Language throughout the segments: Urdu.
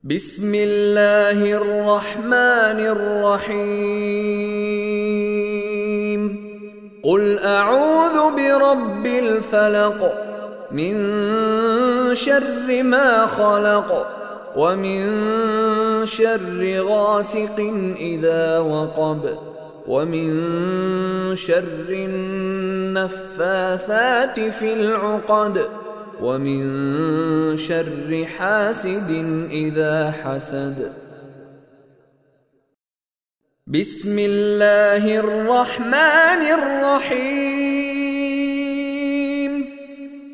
بسم اللہ الرحمن الرحیم قل اعوذ برب الفلق من شر ما خلق ومن شر غاسق اذا وقب ومن شر النفاثات في العقد ومن شر حاسد اذا حسد بسم اللہ الرحمن الرحیم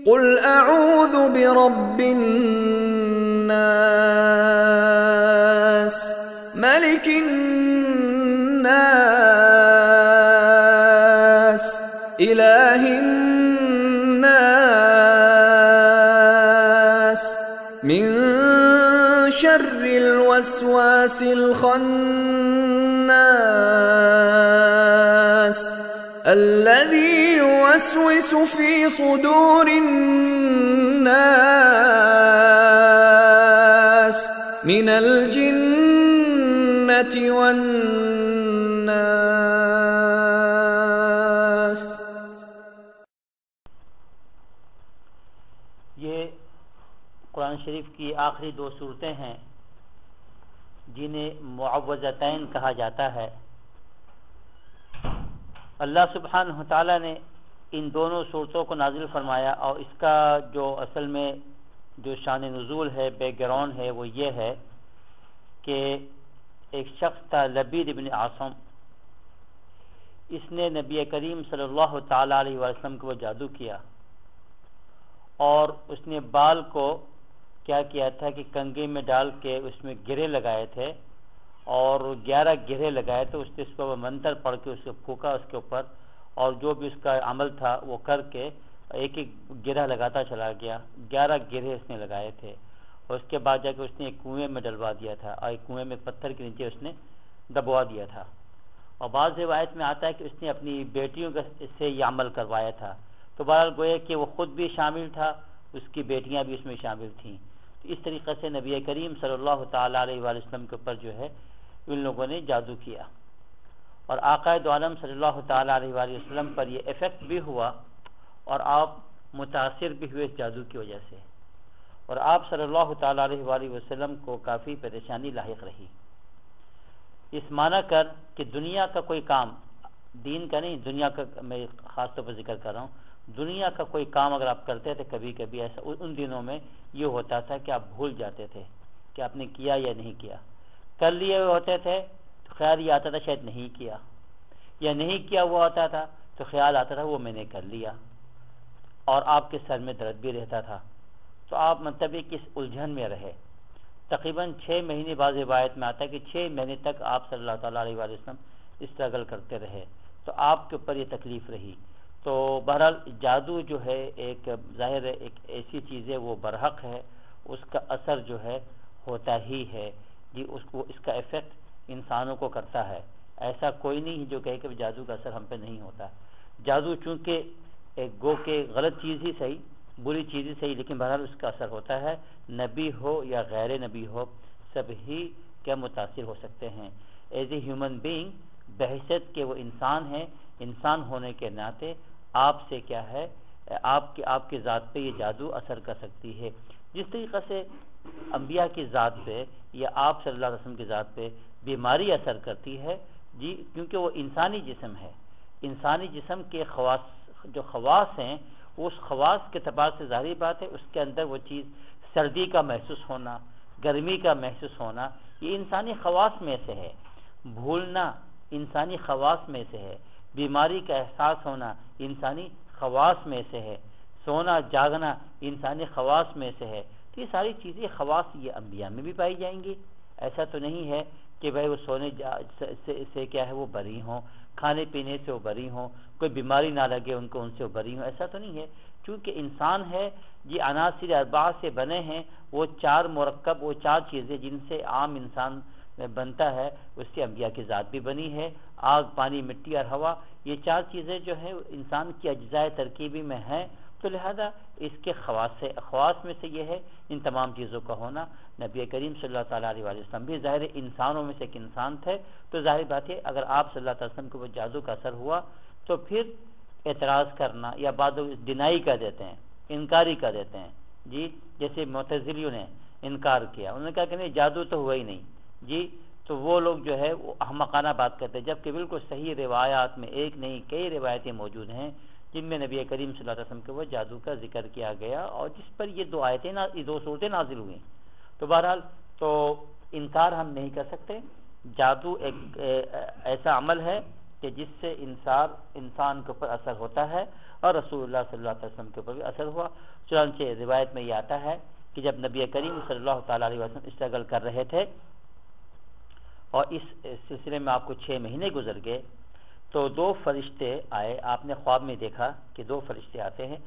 قل اعوذ برب الناس ملک الناس الہ الناس من شر الوسواس الخناس الذي يوسوس في صدور الناس من الجنة والناس۔ یہ قرآن شریف کی آخری دو صورتیں ہیں جنہیں معوذتین کہا جاتا ہے۔ اللہ سبحانہ تعالیٰ نے ان دونوں صورتوں کو نازل فرمایا، اور اس کا جو اصل میں جو شان نزول ہے، بیک گراؤنڈ ہے، وہ یہ ہے کہ ایک شخص تھا لبید ابن عاصم، اس نے نبی کریم صلی اللہ تعالیٰ علیہ وسلم کو جادو کیا، اور اس نے بال کو کیا کیا تھا کہ کنگھی میں ڈال کے اس میں گرے لگائے تھے، اور 11 گرے لگائے تو اس نے اس پر منتر پڑھ کے اس کو پھونکا اس کے اوپر، اور جو بھی اس کا عمل تھا وہ کر کے ایک ایک گرہ لگاتا چلا گیا۔ 11 گرے اس نے لگائے تھے، اور اس کے بعد جا کے اس نے ایک کنویں میں ڈلوا دیا تھا، اور ایک کنویں میں پتھر کے نیچے اس نے دبوا دیا تھا۔ اور بعض روایت میں آتا ہے کہ اس نے اپنی بیٹیوں سے یہ عمل کروایا تھا، تو بہرحال گویا کہ وہ خود بھی شامل تھا، اس کی بیٹیاں بھی اس میں شامل تھیں۔ اس طریقے سے نبی کریم صلی اللہ تعالیٰ علیہ وسلم کے اوپر جو ہے ان لوگوں نے جادو کیا، اور آقا دو عالم صلی اللہ تعالیٰ علیہ وسلم پر یہ ایفیکٹ بھی ہوا، اور آپ متاثر بھی ہوئے اس جادو کی وجہ سے، اور آپ صلی اللہ تعالیٰ علیہ وسلم کو کافی پریشانی لاحق رہی۔ اس معنی کر کہ دنیا کا کوئی کام، دین کا نہیں، دنیا کا میں خاص طور پر ذکر کر رہا ہوں، دنیا کا کوئی کام اگر آپ کرتے تھے کبھی کبھی ایسا ان دنوں میں یہ ہوتا تھا کہ آپ بھول جاتے تھے کہ آپ نے کیا یا نہیں کیا۔ کر لیے ہوئے ہوتے تھے تو خیال یہ آتا تھا شاید نہیں کیا، یا نہیں کیا ہوا ہوتا تھا تو خیال آتا تھا وہ میں نے کر لیا، اور آپ کے سر میں درد بھی رہتا تھا، تو آپ مطلب کس الجھن میں رہے۔ تقریباً 6 مہینے بعض روایت میں آتا ہے کہ 6 مہینے تک آپ صلی اللہ تعالیٰ علیہ وسلم اسٹرگل کرتے رہے، تو آپ کے اوپر یہ تکلیف رہی۔ تو بہرحال جادو جو ہے ایک ظاہر ہے ایک ایسی چیز ہے، وہ برحق ہے، اس کا اثر جو ہے ہوتا ہی ہے جی، اس کا ایفیکٹ انسانوں کو کرتا ہے۔ ایسا کوئی نہیں جو کہے کہ جادو کا اثر ہم پہ نہیں ہوتا۔ جادو چونکہ ایک گو کہ غلط چیز ہی صحیح، بری چیز ہی صحیح، لیکن بہرحال اس کا اثر ہوتا ہے، نبی ہو یا غیر نبی ہو سب ہی کیا متاثر ہو سکتے ہیں۔ ایز اے ہیومن بینگ، بحیثیت کہ وہ انسان ہے، انسان ہونے کے ناطے آپ سے کیا ہے، آپ کی ذات پہ یہ جادو اثر کر سکتی ہے، جس طریقے سے انبیاء کی ذات پہ یا آپ صلی اللہ علیہ وسلم کی ذات پہ بیماری اثر کرتی ہے جی، کیونکہ وہ انسانی جسم ہے۔ انسانی جسم کے جو خواص ہیں، اس خواص کے اعتبار سے ظاہری بات ہے اس کے اندر وہ چیز سردی کا محسوس ہونا، گرمی کا محسوس ہونا، یہ انسانی خواص میں سے ہے۔ بھولنا انسانی خواص میں سے ہے، بیماری کا احساس ہونا انسانی خواص میں سے ہے، سونا جاگنا انسانی خواص میں سے ہے۔ تو یہ ساری چیزیں خواص یہ انبیاء میں بھی پائی جائیں گی۔ ایسا تو نہیں ہے کہ بھائی وہ سونے سے کیا ہے وہ بری ہوں، کھانے پینے سے وہ بری ہوں، کوئی بیماری نہ لگے ان کو، ان سے وہ بری ہوں، ایسا تو نہیں ہے۔ چونکہ انسان ہے یہ عناصر اربعہ سے بنے ہیں، وہ 4 مرکب، وہ 4 چیزیں جن سے عام انسان بنتا ہے، اس سے انبیاء کی ذات بھی بنی ہے۔ آگ، پانی، مٹی اور ہوا، یہ 4 چیزیں جو ہے انسان کی اجزاء ترکیبی میں ہیں، تو لہذا اس کے خواص میں سے یہ ہے ان تمام چیزوں کا ہونا۔ نبی کریم صلی اللہ تعالیٰ علیہ وسلم بھی ظاہر انسانوں میں سے ایک انسان تھے، تو ظاہر بات ہے اگر آپ صلی اللہ علیہ وسلم کو وہ جادو کا اثر ہوا تو پھر اعتراض کرنا یا بعض ڈینائی کر دیتے ہیں، انکاری کر دیتے ہیں جی، جیسے معتزلیوں نے انکار کیا، انہوں نے کہا کہ نہیں جادو تو ہوا ہی نہیں جی، تو وہ لوگ جو ہے وہ احمقانہ بات کرتے ہیں، جبکہ بالکل صحیح روایات میں ایک نہیں کئی روایتیں موجود ہیں جن میں نبی کریم صلی اللہ علیہ وسلم کے وہ جادو کا ذکر کیا گیا اور جس پر یہ دو صورتیں نازل ہوئیں۔ تو بہرحال تو انکار ہم نہیں کر سکتے، جادو ایک ایسا عمل ہے کہ جس سے انسان کے اوپر اثر ہوتا ہے، اور رسول اللہ صلی اللہ علیہ وسلم کے اوپر بھی اثر ہوا۔ چنانچہ روایت میں یہ آتا ہے کہ جب نبی کریم صلی اللہ تعالیٰ علیہ وسلم اسٹرگل کر رہے تھے اور اس سلسلے میں آپ کو 6 مہینے گزر گئے، تو 2 فرشتے آئے، آپ نے خواب میں دیکھا کہ 2 فرشتے آتے ہیں،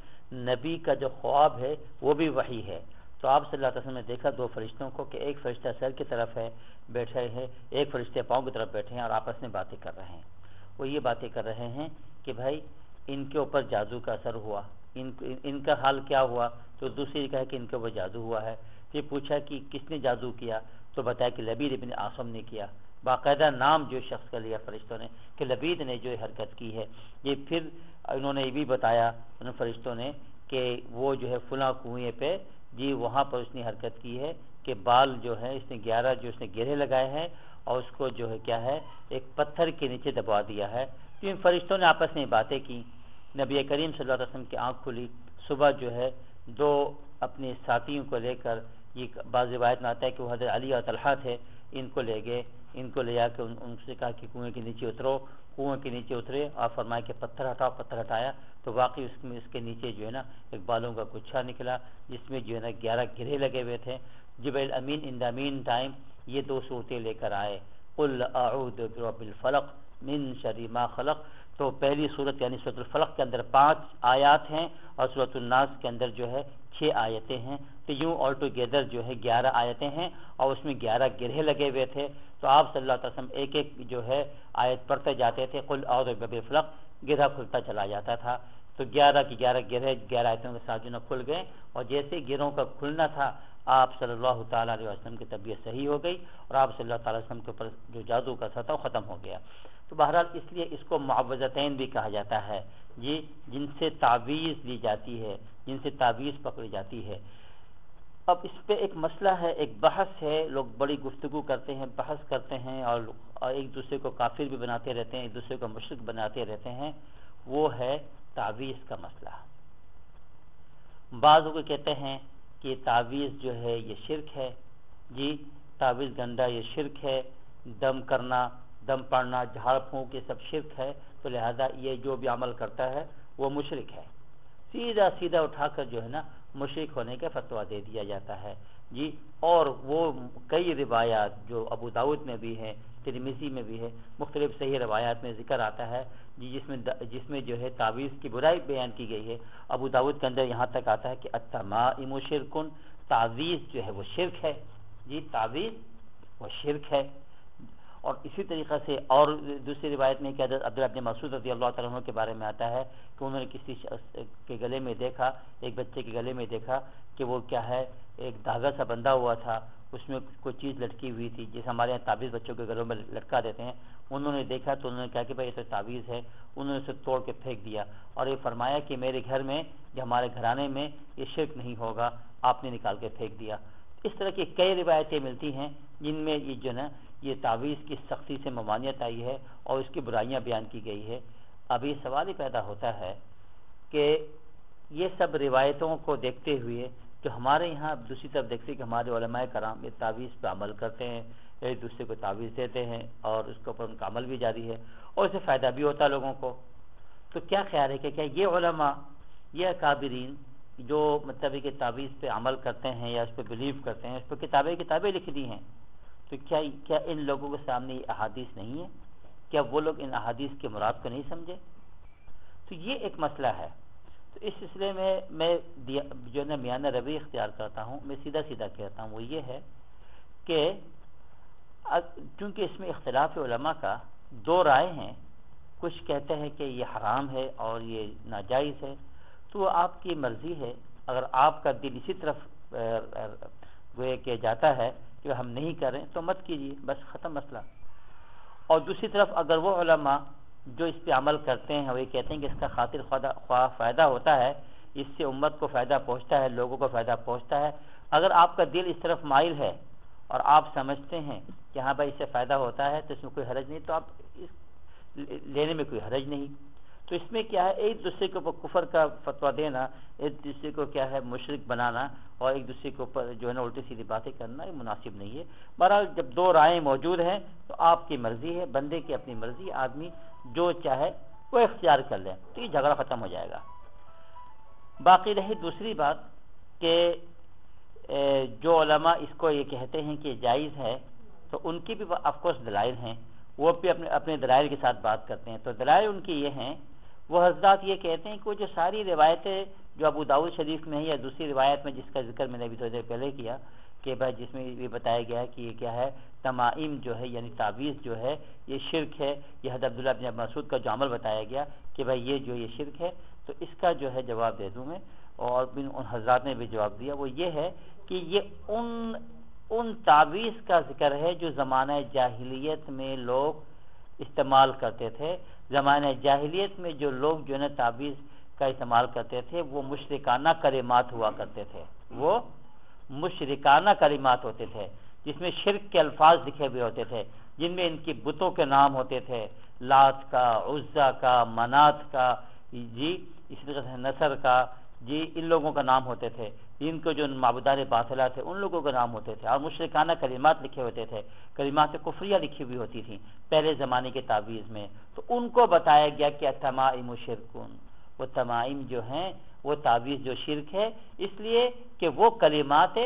نبی کا جو خواب ہے وہ بھی وحی ہے، تو آپ صلی اللہ علیہ وسلم نے دیکھا 2 فرشتوں کو کہ ایک فرشتہ سر کی طرف ہے بیٹھے ہیں، ایک فرشتے پاؤں کی طرف بیٹھے ہیں اور آپس میں باتیں کر رہے ہیں۔ وہ یہ باتیں کر رہے ہیں کہ بھائی ان کے اوپر جادو کا اثر ہوا، ان کا حال کیا ہوا، تو دوسری نے کہا کہ ان کے اوپر جادو ہوا ہے۔ پھر پوچھا کہ کس نے جادو کیا، تو بتایا کہ لبید ابن عاصم نے کیا، باقاعدہ نام جو شخص کا لیا فرشتوں نے کہ لبید نے جو حرکت کی ہے۔ یہ پھر انہوں نے یہ بھی بتایا ان فرشتوں نے کہ وہ جو ہے فلاں کنویں پہ جی وہاں پر اس نے حرکت کی ہے کہ بال جو ہے اس نے 11 جو اس نے گرے لگائے ہیں اور اس کو جو ہے کیا ہے ایک پتھر کے نیچے دبا دیا ہے۔ تو ان فرشتوں نے آپس میں باتیں کی، نبی کریم صلی اللہ علیہ وسلم کی آنکھ کھلی، صبح جو ہے 2 اپنے ساتھیوں کو لے کر، یہ بعض روایت میں آتا ہے کہ وہ حضرت علی اور طلحہ تھے، ان کو لے گئے، ان کو لے آ کے ان سے کہا کہ کنویں کے نیچے اترو، کنویں کے نیچے اترے اور فرمایا کہ پتھر ہٹاؤ، پتھر ہٹایا تو واقعی اس کے نیچے جو ہے نا ایک بالوں کا گچھا نکلا جس میں جو ہے نا 11 گرے لگے ہوئے تھے۔ جبریل امین ان دا مین ٹائم یہ 2 صورتیں لے کر آئے، قل اعوذ برب الفلق من شر ما خلق، تو پہلی صورت یعنی سورۃ الفلق کے اندر 5 آیات ہیں اور سورۃ الناس کے اندر جو ہے 6 آیتیں ہیں، تو یوں آل ٹوگیدر جو ہے 11 آیتیں ہیں اور اس میں 11 گرہ لگے ہوئے تھے۔ تو آپ صلی اللہ علیہ وسلم ایک ایک جو ہے آیت پڑھتے جاتے تھے، قل اعوذ برب الفلق، گرہ کھلتا چلا جاتا تھا، تو 11 کی 11 گرہ 11 آیتوں کے ساتھ جو نا کھل گئے، اور جیسے گرہوں کا کھلنا تھا آپ صلی اللہ تعالیٰ علیہ وسلم کی طبیعت صحیح ہو گئی اور آپ صلی اللہ تعالیٰ علیہ وسلم کے اوپر جو جادو کا اثر تھا وہ ختم ہو گیا۔ تو بہرحال اس لیے اس کو معوذتین بھی کہا جاتا ہے جی، جن سے تعویذ لی جاتی ہے، جن سے تعویذ پکڑی جاتی ہے۔ اب اس پہ ایک مسئلہ ہے، ایک بحث ہے، لوگ بڑی گفتگو کرتے ہیں، بحث کرتے ہیں اور ایک دوسرے کو کافر بھی بناتے رہتے ہیں، ایک دوسرے کو مشرک بناتے رہتے ہیں، وہ ہے تعویذ کا مسئلہ۔ بعض لوگ کہتے ہیں کہ تعویذ جو ہے یہ شرک ہے جی، تعویذ گنڈا یہ شرک ہے، دم کرنا، دم پڑنا، جھاڑ پھونک یہ سب شرک ہے، تو لہذا یہ جو بھی عمل کرتا ہے وہ مشرک ہے، سیدھا اٹھا کر جو ہے نا مشرک ہونے کا فتویٰ دے دیا جاتا ہے جی۔ اور وہ کئی روایات جو ابو داؤد میں بھی ہے، ترمذی میں بھی ہے، مختلف صحیح روایات میں ذکر آتا ہے جی، جس میں جو ہے تعویذ کی برائی بیان کی گئی ہے۔ ابو داؤد کے اندر یہاں تک آتا ہے کہ التمائم شرکن، تعویذ جو ہے وہ شرک ہے جی، تعویذ وہ شرک ہے۔ اور اسی طریقہ سے اور دوسری روایت میں کہ حضرت عبداللہ بن مسعود رضی اللہ تعالیٰ عنہ کے بارے میں آتا ہے کہ انہوں نے کسی شخص کے گلے میں دیکھا، ایک بچے کے گلے میں دیکھا کہ وہ کیا ہے ایک دھاگا سا بندھا ہوا تھا، اس میں کوئی چیز لٹکی ہوئی تھی، جیسے ہمارے یہاں تعویذ بچوں کے گلوں میں لٹکا دیتے ہیں۔ انہوں نے دیکھا تو انہوں نے کہا کہ بھائی یہ تو تعویذ ہے، انہوں نے اسے توڑ کے پھینک دیا اور یہ فرمایا کہ میرے گھر میں یا ہمارے گھرانے میں یہ شرک نہیں ہوگا، آپ نے نکال کے پھینک دیا۔ اس طرح کی کئی روایتیں ملتی ہیں جن میں یہ جو نا یہ تعویذ کی سختی سے ممانعت آئی ہے اور اس کی برائیاں بیان کی گئی ہے۔ اب یہ سوال ہی پیدا ہوتا ہے کہ یہ سب روایتوں کو دیکھتے ہوئے جو ہمارے یہاں دوسری طرف دیکھتے کہ ہمارے علماء کرام یہ تعویذ پہ عمل کرتے ہیں، ایک دوسرے کو تعویذ دیتے ہیں اور اس کے اوپر ان کا عمل بھی جاری ہے اور اس سے فائدہ بھی ہوتا ہے لوگوں کو، تو کیا خیال ہے کہ کیا یہ علماء، یہ اکابرین جو مطلب کہ تعویذ پہ عمل کرتے ہیں یا اس پہ بلیو کرتے ہیں، اس پہ کتابیں لکھ دی ہیں، تو کیا ان لوگوں کے سامنے یہ احادیث نہیں ہے؟ کیا وہ لوگ ان احادیث کے مراد کو نہیں سمجھے؟ تو یہ ایک مسئلہ ہے۔ تو اس سلسلے میں جو ہے میانہ روی اختیار کرتا ہوں، میں سیدھا کہتا ہوں، وہ یہ ہے کہ چونکہ اس میں اختلاف علماء کا 2 رائے ہیں، کچھ کہتے ہیں کہ یہ حرام ہے اور یہ ناجائز ہے، تو وہ آپ کی مرضی ہے. اگر آپ کا دل اسی طرف گویا کہ جاتا ہے کہ ہم نہیں کریں تو مت کیجیے، بس ختم مسئلہ. اور دوسری طرف اگر وہ علماء جو اس پہ عمل کرتے ہیں وہ یہ کہتے ہیں کہ اس کا خاطر خواہ فائدہ ہوتا ہے، اس سے امت کو فائدہ پہنچتا ہے، لوگوں کو فائدہ پہنچتا ہے، اگر آپ کا دل اس طرف مائل ہے اور آپ سمجھتے ہیں کہ ہاں بھائی اس سے فائدہ ہوتا ہے تو اس میں کوئی حرج نہیں، تو آپ لینے میں کوئی حرج نہیں. تو اس میں کیا ہے، ایک دوسرے کے اوپر کفر کا فتویٰ دینا، ایک دوسرے کو کیا ہے مشرک بنانا اور ایک دوسرے کے اوپر جو ہے نا الٹی سیدھی باتیں کرنا یہ مناسب نہیں ہے. بہرحال جب دو رائے موجود ہیں تو آپ کی مرضی ہے، بندے کی اپنی مرضی، آدمی جو چاہے وہ اختیار کر لے تو یہ جھگڑا ختم ہو جائے گا. باقی رہی دوسری بات کہ جو علماء اس کو یہ کہتے ہیں کہ جائز ہے تو ان کی بھی آف کورس دلائل ہیں، وہ بھی اپنے دلائل کے ساتھ بات کرتے ہیں. تو دلائل ان کی یہ ہیں، وہ حضرات یہ کہتے ہیں کہ وہ جو ساری روایتیں جو ابو داؤد شریف میں ہے یا دوسری روایت میں جس کا ذکر میں نے ابھی تھوڑی دیر پہلے کیا کہ بھائی جس میں یہ بتایا گیا ہے کہ یہ کیا ہے، تمائم جو ہے یعنی تعویذ جو ہے یہ شرک ہے. یہ حضرت عبداللہ بن مسعود کا جو عمل بتایا گیا کہ بھائی یہ جو یہ شرک ہے، تو اس کا جو ہے جواب دے دوں میں، اور ان حضرات نے بھی جواب دیا. وہ یہ ہے کہ یہ ان تعویذ کا ذکر ہے جو زمانہ جاہلیت میں لوگ استعمال کرتے تھے. زمانہ جاہلیت میں جو لوگ جو ہے نا تعویذ کا استعمال کرتے تھے وہ مشرکانہ کلمات ہوا کرتے تھے، وہ مشرکانہ کلمات ہوتے تھے جس میں شرک کے الفاظ لکھے ہوئے ہوتے تھے، جن میں ان کی بتوں کے نام ہوتے تھے، لات کا، عزا کا، منات کا، جی اسی طرح سے نصر کا، جی ان لوگوں کا نام ہوتے تھے. ان کو جو معبودان باطلہ تھے ان لوگوں کا نام ہوتے تھے، اور مشرکانہ کلمات لکھے ہوتے تھے، کلمات کفریہ لکھی ہوئی ہوتی تھیں پہلے زمانے کے تعویذ میں. تو ان کو بتایا گیا کہ التمائم شرکون، وہ تمائم جو ہیں وہ تعویذ جو شرک ہے، اس لیے کہ وہ کلمات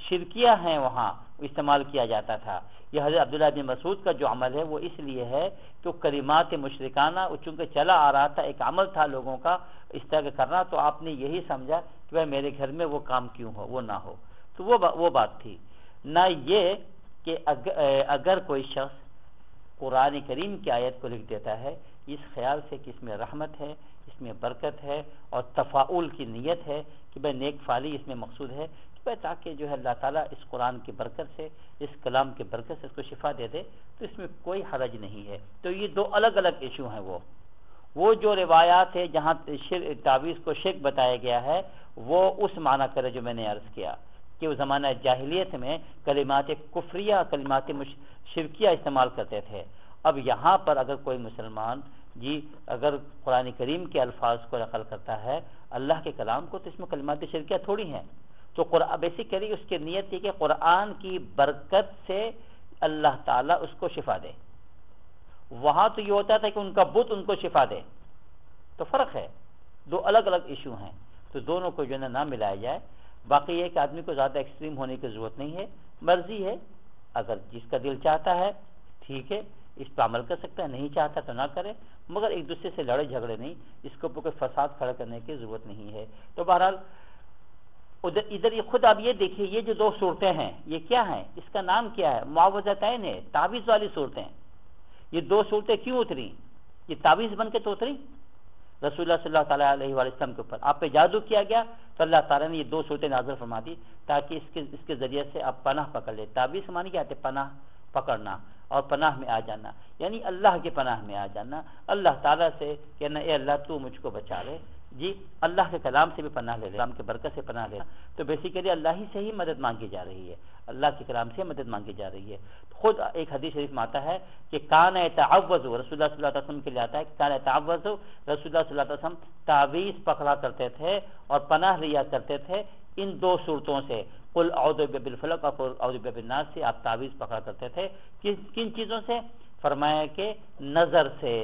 شرکیہ ہیں وہاں استعمال کیا جاتا تھا. یہ حضرت عبداللہ بن مسعود کا جو عمل ہے وہ اس لیے ہے کہ کلمات مشرکانہ چونکہ چلا آ رہا تھا، ایک عمل تھا لوگوں کا اس طرح کا کرنا، تو آپ نے یہی سمجھا کہ بھائی میرے گھر میں وہ کام کیوں ہو، وہ نہ ہو. تو وہ بات تھی. نہ یہ کہ اگر کوئی شخص قرآن کریم کی آیت کو لکھ دیتا ہے اس خیال سے کہ اس میں رحمت ہے، اس میں برکت ہے اور تفاعل کی نیت ہے کہ بھائی نیک فعلی اس میں مقصود ہے کہ بھائی تاکہ جو ہے اللہ تعالیٰ اس قرآن کی برکت سے، اس کلام کی برکت سے اس کو شفا دے دے، تو اس میں کوئی حرج نہیں ہے. تو یہ دو الگ الگ ایشو ہیں. وہ جو روایات ہے جہاں تعویذ کو شرک بتایا گیا ہے وہ اس معنی کرے جو میں نے عرض کیا کہ وہ زمانہ جاہلیت میں کلمات کفریہ، کلمات شرکیہ استعمال کرتے تھے. اب یہاں پر اگر کوئی مسلمان جی اگر قرآن کریم کے الفاظ کو نقل کرتا ہے اللہ کے کلام کو، تو اس میں کلمات شرکیہ تھوڑی ہیں. تو بیسیکلی اس کی نیت ہے کہ قرآن کی برکت سے اللہ تعالیٰ اس کو شفا دے. وہاں تو یہ ہوتا تھا کہ ان کا بت ان کو شفا دے. تو فرق ہے، دو الگ الگ ایشو ہیں. تو دونوں کو جو ہے نہ ملایا جائے. باقی یہ کہ آدمی کو زیادہ ایکسٹریم ہونے کی ضرورت نہیں ہے، مرضی ہے، اگر جس کا دل چاہتا ہے ٹھیک ہے اس پہ عمل کر سکتا ہے، نہیں چاہتا تو نہ کرے، مگر ایک دوسرے سے لڑے جھگڑے نہیں، اس کے اوپر کوئی فساد کھڑا کرنے کی ضرورت نہیں ہے. تو بہرحال ادھر یہ خود آپ یہ دیکھیے، یہ جو دو صورتیں ہیں یہ کیا ہیں، اس کا نام کیا ہے، معوذتین ہے، تعویذ والی صورتیں. یہ دو صورتیں کیوں اتری؟ یہ تعویذ بن کے تو اتری رسول اللہ صلی اللہ تعالیٰ علیہ وسلم کے اوپر. آپ پہ جادو کیا گیا تو اللہ تعالیٰ نے یہ دو صورتیں نازل فرما دی تاکہ اس کے ذریعے سے آپ پناہ پکڑ لیں. تعویذ مانی کیا ہے؟ پناہ پکڑنا اور پناہ میں آ جانا، یعنی اللہ کے پناہ میں آ جانا، اللہ تعالیٰ سے کہنا اے اللہ تو مجھ کو بچا لے. جی اللہ کے کلام سے بھی پناہ لے، کلام کے برکت سے پناہ لینا. تو بیسیکلی اللہ ہی سے ہی مدد مانگی جا رہی ہے، اللہ کے کلام سے مدد مانگی جا رہی ہے. خود ایک حدیث شریف میں آتا ہے کہ کان یتعوذ، رسول اللہ صلی اللہ علیہ وسلم کے لیے آتا ہے کہ کان یتعوذ، رسول اللہ صلی اللہ علیہ وسلم تعویذ پکڑا کرتے تھے اور پناہ لیا کرتے تھے ان دو صورتوں سے، قل اعوذ برب الفلق اور اعوذ برب الناس سے آپ تعویذ پکڑا کرتے تھے. کن چیزوں سے؟ فرمایا کہ نظر سے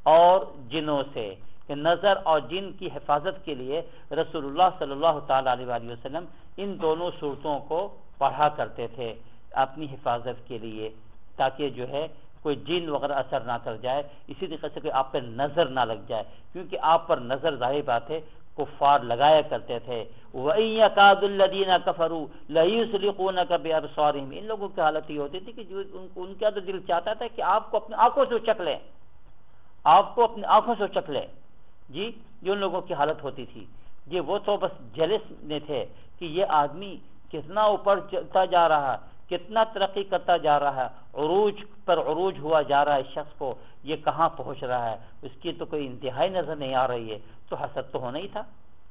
اور جنوں سے، کہ نظر اور جن کی حفاظت کے لیے رسول اللہ صلی اللہ تعالیٰ علیہ وسلم ان دونوں صورتوں کو پڑھا کرتے تھے اپنی حفاظت کے لیے، تاکہ جو ہے کوئی جن وغیرہ اثر نہ کر جائے، اسی طریقے سے کوئی آپ پر نظر نہ لگ جائے، کیونکہ آپ پر نظر ظاہر بات ہے کفار لگایا کرتے تھے. وَإِن يَكَادُ الَّذِينَ كَفَرُوا لَيُزْلِقُونَكَ بِأَبْصَارِهِمْ. ان لوگوں کی حالت یہ ہوتی تھی کہ جو ان کا تو دل چاہتا تھا کہ آپ کو اپنی آنکھوں سے چکھ لیں، آپ کو اپنی آنکھوں سے چکھ لیں. جی یہ ان لوگوں کی حالت ہوتی تھی جی، وہ تو بس جلس میں تھے کہ یہ آدمی کتنا اوپر چلتا جا رہا ہے، کتنا ترقی کرتا جا رہا ہے، عروج پر عروج ہوا جا رہا ہے، اس شخص کو یہ کہاں پہنچ رہا ہے، اس کی تو کوئی انتہائی نظر نہیں آ رہی ہے، تو حسد تو ہونا ہی تھا،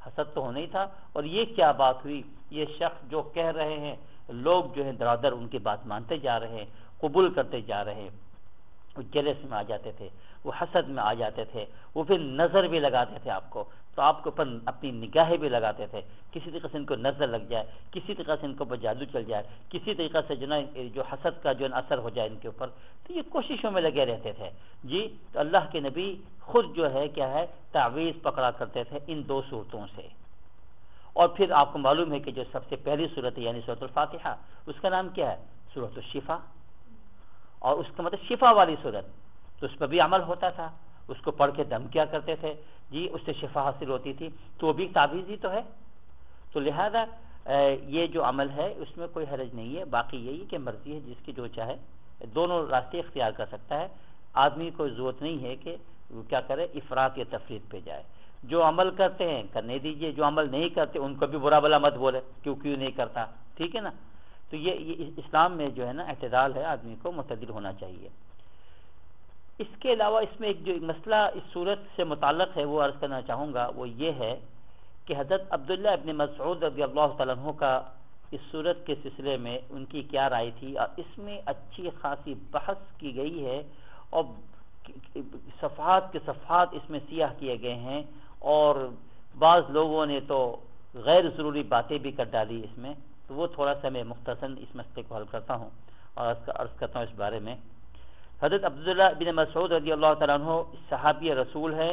حسد تو ہونا ہی تھا۔ اور یہ کیا بات ہوئی، یہ شخص جو کہہ رہے ہیں لوگ جو ہے درادر ان کی بات مانتے جا رہے ہیں، قبول کرتے جا رہے ہیں، وہ جلس میں آ جاتے تھے، وہ حسد میں آ جاتے تھے، وہ پھر نظر بھی لگاتے تھے آپ کو، تو آپ کے اوپر اپنی نگاہیں بھی لگاتے تھے، کسی طریقے سے ان کو نظر لگ جائے، کسی طریقے سے ان کو جادو چل جائے، کسی طریقے سے جو حسد کا جو اثر ہو جائے ان کے اوپر، تو یہ کوششوں میں لگے رہتے تھے جی۔ تو اللہ کے نبی خود جو ہے کیا ہے تعویذ پکڑا کرتے تھے ان دو صورتوں سے۔ اور پھر آپ کو معلوم ہے کہ جو سب سے پہلی صورت ہے یعنی سورۃ الفاتحہ، اس کا نام کیا ہے؟ سورۃ الشفا، اور اس کا مطلب شفا والی صورت، تو اس پر بھی عمل ہوتا تھا، اس کو پڑھ کے دم کیا کرتے تھے جی، اس سے شفا حاصل ہوتی تھی، تو وہ بھی تعویذ ہی تو ہے۔ تو لہذا یہ جو عمل ہے اس میں کوئی حرج نہیں ہے، باقی یہی کہ مرضی ہے جس کی جو چاہے، دونوں راستے اختیار کر سکتا ہے، آدمی کو ضرورت نہیں ہے کہ وہ کیا کرے افراط یا تفریط پہ جائے، جو عمل کرتے ہیں کرنے دیجئے، جو عمل نہیں کرتے ان کو بھی برا بلا مت بولے کیوں نہیں کرتا، ٹھیک ہے نا۔ تو یہ اسلام میں جو ہے نا اعتدال ہے، آدمی کو معتدل ہونا چاہیے۔ اس کے علاوہ اس میں ایک جو مسئلہ اس صورت سے متعلق ہے وہ عرض کرنا چاہوں گا، وہ یہ ہے کہ حضرت عبداللہ ابن مسعود رضی اللہ تعالیٰ عنہ کا اس صورت کے سلسلے میں ان کی کیا رائے تھی، اور اس میں اچھی خاصی بحث کی گئی ہے، اور صفحات کے صفحات اس میں سیاہ کیے گئے ہیں، اور بعض لوگوں نے تو غیر ضروری باتیں بھی کر ڈالی اس میں، تو وہ تھوڑا سا میں مختصراً اس مسئلے کو حل کرتا ہوں اور عرض کرتا ہوں اس بارے میں۔ حضرت عبداللہ بن مسعود رضی اللہ تعالیٰ عنہ صحابی رسول ہے،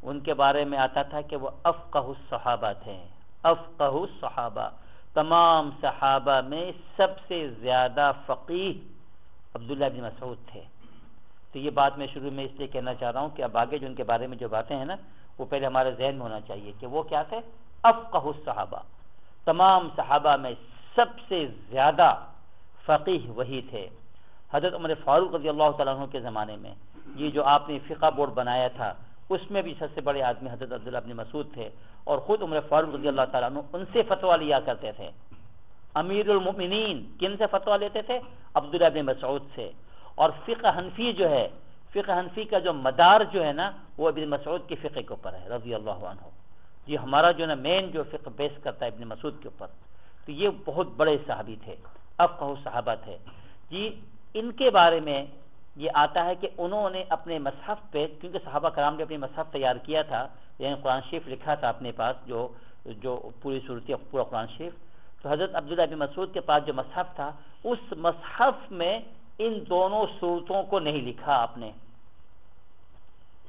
ان کے بارے میں آتا تھا کہ وہ افقہ الصحابہ تھے، افقہ الصحابہ، تمام صحابہ میں سب سے زیادہ فقیہ عبداللہ بن مسعود تھے۔ تو یہ بات میں شروع میں اس لیے کہنا چاہ رہا ہوں کہ اب آگے جو ان کے بارے میں جو باتیں ہیں نا وہ پہلے ہمارے ذہن میں ہونا چاہیے کہ وہ کیا تھے، افقہ الصحابہ، تمام صحابہ میں سب سے زیادہ فقیہ وہی تھے۔ حضرت عمر فاروق رضی اللہ تعالیٰ عنہ کے زمانے میں یہ جو آپ نے فقہ بورڈ بنایا تھا اس میں بھی سب سے بڑے آدمی حضرت عبداللہ بن مسعود تھے، اور خود عمر فاروق رضی اللہ تعالیٰ عنہ ان سے فتویٰ لیا کرتے تھے۔ امیر المؤمنین کن سے فتویٰ لیتے تھے؟ عبداللہ بن مسعود سے۔ اور فقہ حنفی جو ہے، فقہ حنفی کا جو مدار جو ہے نا وہ ابن مسعود کے فقہ کے اوپر ہے رضی اللہ عنہ جی، ہمارا جو نا مین جو فقہ بیس کرتا ہے ابن مسعود کے اوپر۔ تو یہ بہت بڑے صحابی تھے، افقہ صحابہ تھے جی۔ ان کے بارے میں یہ آتا ہے کہ انہوں نے اپنے مصحف پہ، کیونکہ صحابہ کرام نے اپنی مصحف تیار کیا تھا، یعنی قرآن شریف لکھا تھا اپنے پاس، جو پوری صورتی پورا قرآن شریف، تو حضرت عبداللہ بن مسعود کے پاس جو مصحف تھا اس مصحف میں ان دونوں صورتوں کو نہیں لکھا آپ نے،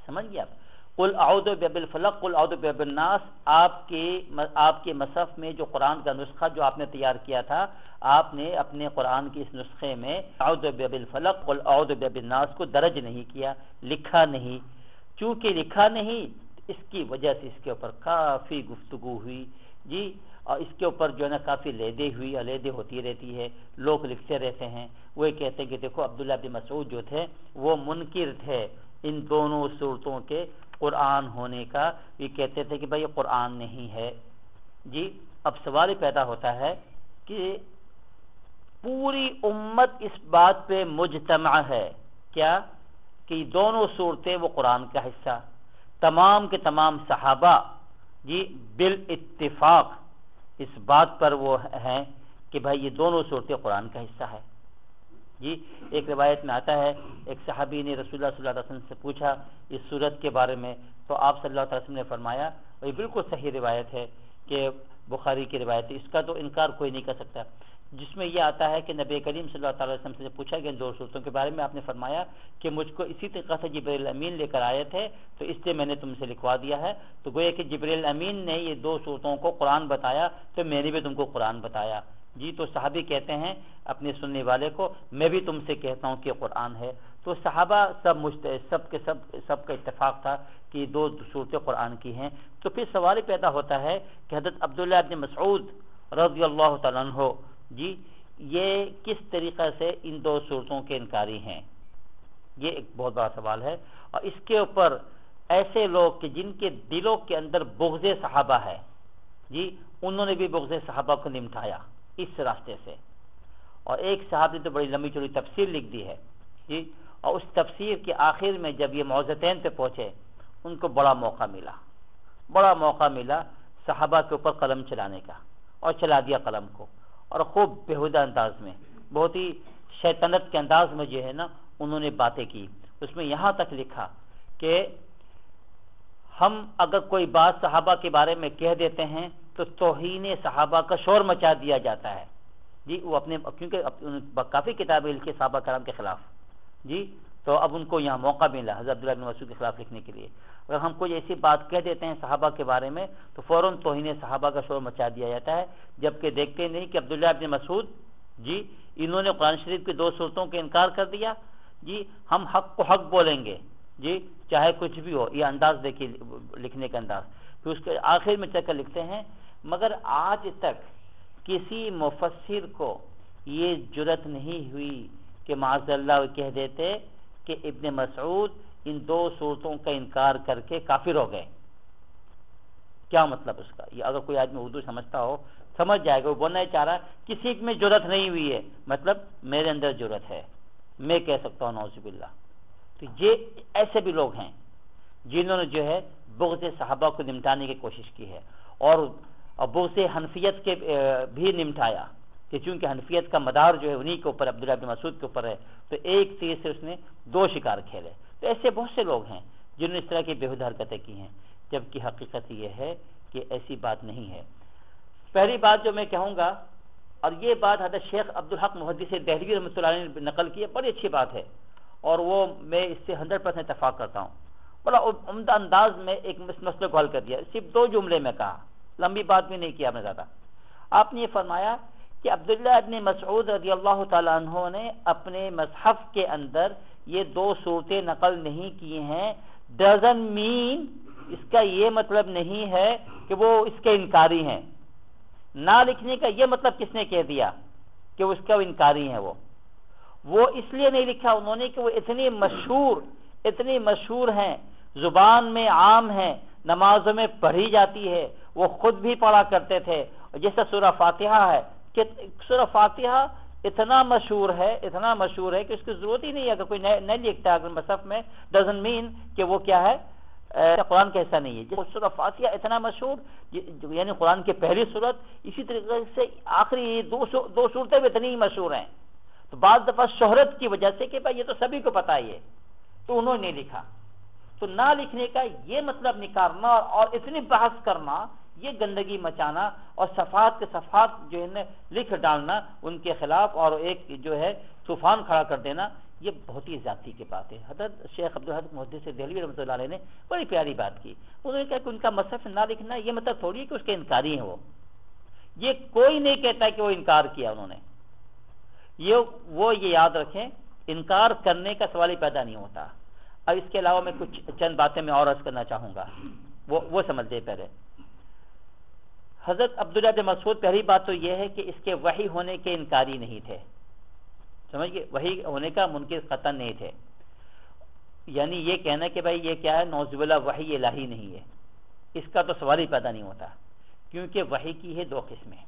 سمجھ گیا آپ؟ قل اعوذ برب الفلق، قل اعوذ برب الناس، آپ کے مصحف میں جو قرآن کا نسخہ جو آپ نے تیار کیا تھا، آپ نے اپنے قرآن کے اس نسخے میں اعوذ برب الفلق قل اعوذ برب الناس کو درج نہیں کیا، لکھا نہیں۔ چونکہ لکھا نہیں اس کی وجہ سے اس کے اوپر کافی گفتگو ہوئی جی، اور اس کے اوپر جو ہے نا کافی علیحدے ہوتی رہتی ہے، لوگ لکھتے رہتے ہیں، وہ کہتے ہیں کہ دیکھو عبداللہ بن مسعود جو تھے وہ منکر تھے ان دونوں صورتوں کے قرآن ہونے کا، یہ کہتے تھے کہ بھائی یہ قرآن نہیں ہے جی۔ اب سوال پیدا ہوتا ہے کہ پوری امت اس بات پہ مجتمع ہے کیا کہ یہ دونوں صورتیں وہ قرآن کا حصہ، تمام کے تمام صحابہ جی بالاتفاق اس بات پر وہ ہیں کہ بھائی یہ دونوں صورتیں قرآن کا حصہ ہے جی۔ ایک روایت میں آتا ہے ایک صحابی نے رسول اللہ صلی اللہ علیہ وسلم سے پوچھا اس صورت کے بارے میں، تو آپ صلی اللہ علیہ وسلم نے فرمایا، اور یہ بالکل صحیح روایت ہے کہ بخاری کی روایت ہے، اس کا تو انکار کوئی نہیں کر سکتا، جس میں یہ آتا ہے کہ نبی کریم صلی اللہ علیہ وسلم سے پوچھا گیا ان دو صورتوں کے بارے میں، آپ نے فرمایا کہ مجھ کو اسی طریقے سے جبریل امین لے کر آئے تھے تو اس لیے میں نے تم سے لکھوا دیا ہے، تو گویا کہ جبریل امین نے یہ دو صورتوں کو قرآن بتایا تو میں نے بھی تم کو قرآن بتایا جی۔ تو صحابی کہتے ہیں اپنے سننے والے کو، میں بھی تم سے کہتا ہوں کہ قرآن ہے۔ تو صحابہ سب کا اتفاق تھا کہ یہ دو صورتیں قرآن کی ہیں۔ تو پھر سوال پیدا ہوتا ہے کہ حضرت عبداللہ بن مسعود رضی اللہ تعالیٰ عنہ جی یہ کس طریقے سے ان دو صورتوں کے انکاری ہیں، یہ ایک بہت بڑا سوال ہے، اور اس کے اوپر ایسے لوگ کہ جن کے دلوں کے اندر بغض صحابہ ہے جی، انہوں نے بھی بغض صحابہ کو نمٹایا اس راستے سے. اور ایک صحابی نے تو بڑی لمبی چوڑی تفسیر لکھ دی ہے جی، اور اس تفسیر کے آخر میں جب یہ موعظتین پہ پہنچے ان کو بڑا موقع ملا صحابہ کے اوپر قلم چلانے کا، اور چلا دیا قلم کو، اور خوب بےہودہ انداز میں، بہت ہی شیطنت کے انداز میں جو ہے نا انہوں نے باتیں کی. اس میں یہاں تک لکھا کہ ہم اگر کوئی بات صحابہ کے بارے میں کہہ دیتے ہیں تو توہین صحابہ کا شور مچا دیا جاتا ہے جی. وہ اپنے کیونکہ کافی کتابیں لکھی صحابہ کرام کے خلاف جی، تو اب ان کو یہاں موقع ملا حضرت عبداللہ بن مسعود کے خلاف لکھنے کے لیے. اگر ہم کوئی ایسی بات کہہ دیتے ہیں صحابہ کے بارے میں تو فوراً توہین صحابہ کا شور مچا دیا جاتا ہے، جبکہ دیکھتے نہیں کہ عبداللہ بن مسعود جی انہوں نے قرآن شریف کی 2 صورتوں کا انکار کر دیا جی. ہم حق کو حق بولیں گے جی چاہے کچھ بھی ہو، یہ انداز دیکھیے لکھنے کا انداز. پھر اس کے آخر میں چل کر لکھتے ہیں مگر آج تک کسی مفسر کو یہ جرأت نہیں ہوئی کہ معاذ اللہ کہہ دیتے کہ ابن مسعود ان 2 صورتوں کا انکار کر کے کافر ہو گئے. کیا مطلب اس کا؟ یہ اگر کوئی آدمی اردو سمجھتا ہو سمجھ جائے گا. وہ بولنا چاہ رہا ہے کسی میں جرأت نہیں ہوئی ہے، مطلب میرے اندر جرأت ہے، میں کہہ سکتا ہوں نعوذ باللہ. تو یہ ایسے بھی لوگ ہیں جنہوں نے جو ہے بغض صحابہ کو نمٹانے کی کوشش کی ہے، اور بغض حنفیت کے بھی نمٹایا کہ چونکہ حنفیت کا مدار جو ہے انہی کے اوپر، عبداللہ بن مسعود کے اوپر ہے، تو ایک تیر سے اس نے 2 شکار کھیلے. تو ایسے بہت سے لوگ ہیں جنہوں نے اس طرح کی بےہودہ حرکتیں کی ہیں، جبکہ حقیقت یہ ہے کہ ایسی بات نہیں ہے. پہلی بات جو میں کہوں گا، اور یہ بات حضرت شیخ عبدالحق محدث دہلوی رحمۃ اللہ علیہ نے نقل کی ہے، بڑی اچھی بات ہے، اور وہ میں اس سے 100% اتفاق کرتا ہوں. بڑا عمدہ انداز میں ایک مسئلے کو حل کر دیا، صرف 2 جملے میں کہا، لمبی بات بھی نہیں کیا میں زیادہ. آپ نے یہ فرمایا کہ عبداللہ ابن مسعود رضی اللہ تعالیٰ عنہ نے اپنے مصحف کے اندر یہ 2 صورتیں نقل نہیں کی ہیں. ڈزن مین اس کا یہ مطلب نہیں ہے کہ وہ اس کے انکاری ہیں. نہ لکھنے کا یہ مطلب کس نے کہہ دیا کہ اس کا انکاری ہیں؟ وہ اس لیے نہیں لکھا انہوں نے کہ وہ اتنی مشہور ہیں، زبان میں عام ہیں، نمازوں میں پڑھی جاتی ہے، وہ خود بھی پڑھا کرتے تھے. جیسا سورہ فاتحہ ہے کہ سورہ فاتحہ اتنا مشہور ہے کہ اس کی ضرورت ہی نہیں ہے. اگر کوئی نہیں لکھتا ہے اگر مصحف میں ڈزن مین کہ وہ کیا ہے قرآن کا حصہ نہیں ہے. سورہ فاتحہ اتنا مشہور، یعنی قرآن کی پہلی صورت، اسی طریقے سے آخری 2 صورتیں بھی اتنی ہی مشہور ہیں. تو بعض دفعہ شہرت کی وجہ سے کہ بھائی یہ تو سبھی کو پتہ ہے، تو انہوں نے لکھا. تو نہ لکھنے کا یہ مطلب نکالنا اور اتنی بحث کرنا، یہ گندگی مچانا اور صفحات کے صفحات جو ہے لکھ ڈالنا ان کے خلاف، اور ایک جو ہے طوفان کھڑا کر دینا، یہ بہت ہی زیادتی کی بات ہے. حضرت شیخ عبدالحق محدث دہلوی رحمۃ اللہ علیہ نے بڑی پیاری بات کی. انہوں نے کہا کہ ان کا مصحف نہ لکھنا یہ مطلب تھوڑی ہے کہ اس کے انکاری ہیں. یہ کوئی نہیں کہتا کہ وہ انکار کیا انہوں نے. وہ یہ یاد رکھیں، انکار کرنے کا سوال ہی پیدا نہیں ہوتا. اب اس کے علاوہ میں کچھ چند باتیں میں اور عرض کرنا چاہوں گا، وہ سمجھ لیں. پہلے حضرت عبداللہ بن مسعود، پہلی بات تو یہ ہے کہ اس کے وحی ہونے کے انکاری نہیں تھے. سمجھ گئے؟ وحی ہونے کا منکر قطعاً نہیں تھے. یعنی یہ کہنا کہ بھائی یہ کیا ہے، نعوذ باللہ وحی الہی نہیں ہے، اس کا تو سوال ہی پیدا نہیں ہوتا. کیونکہ وحی کی ہے 2 قسمیں.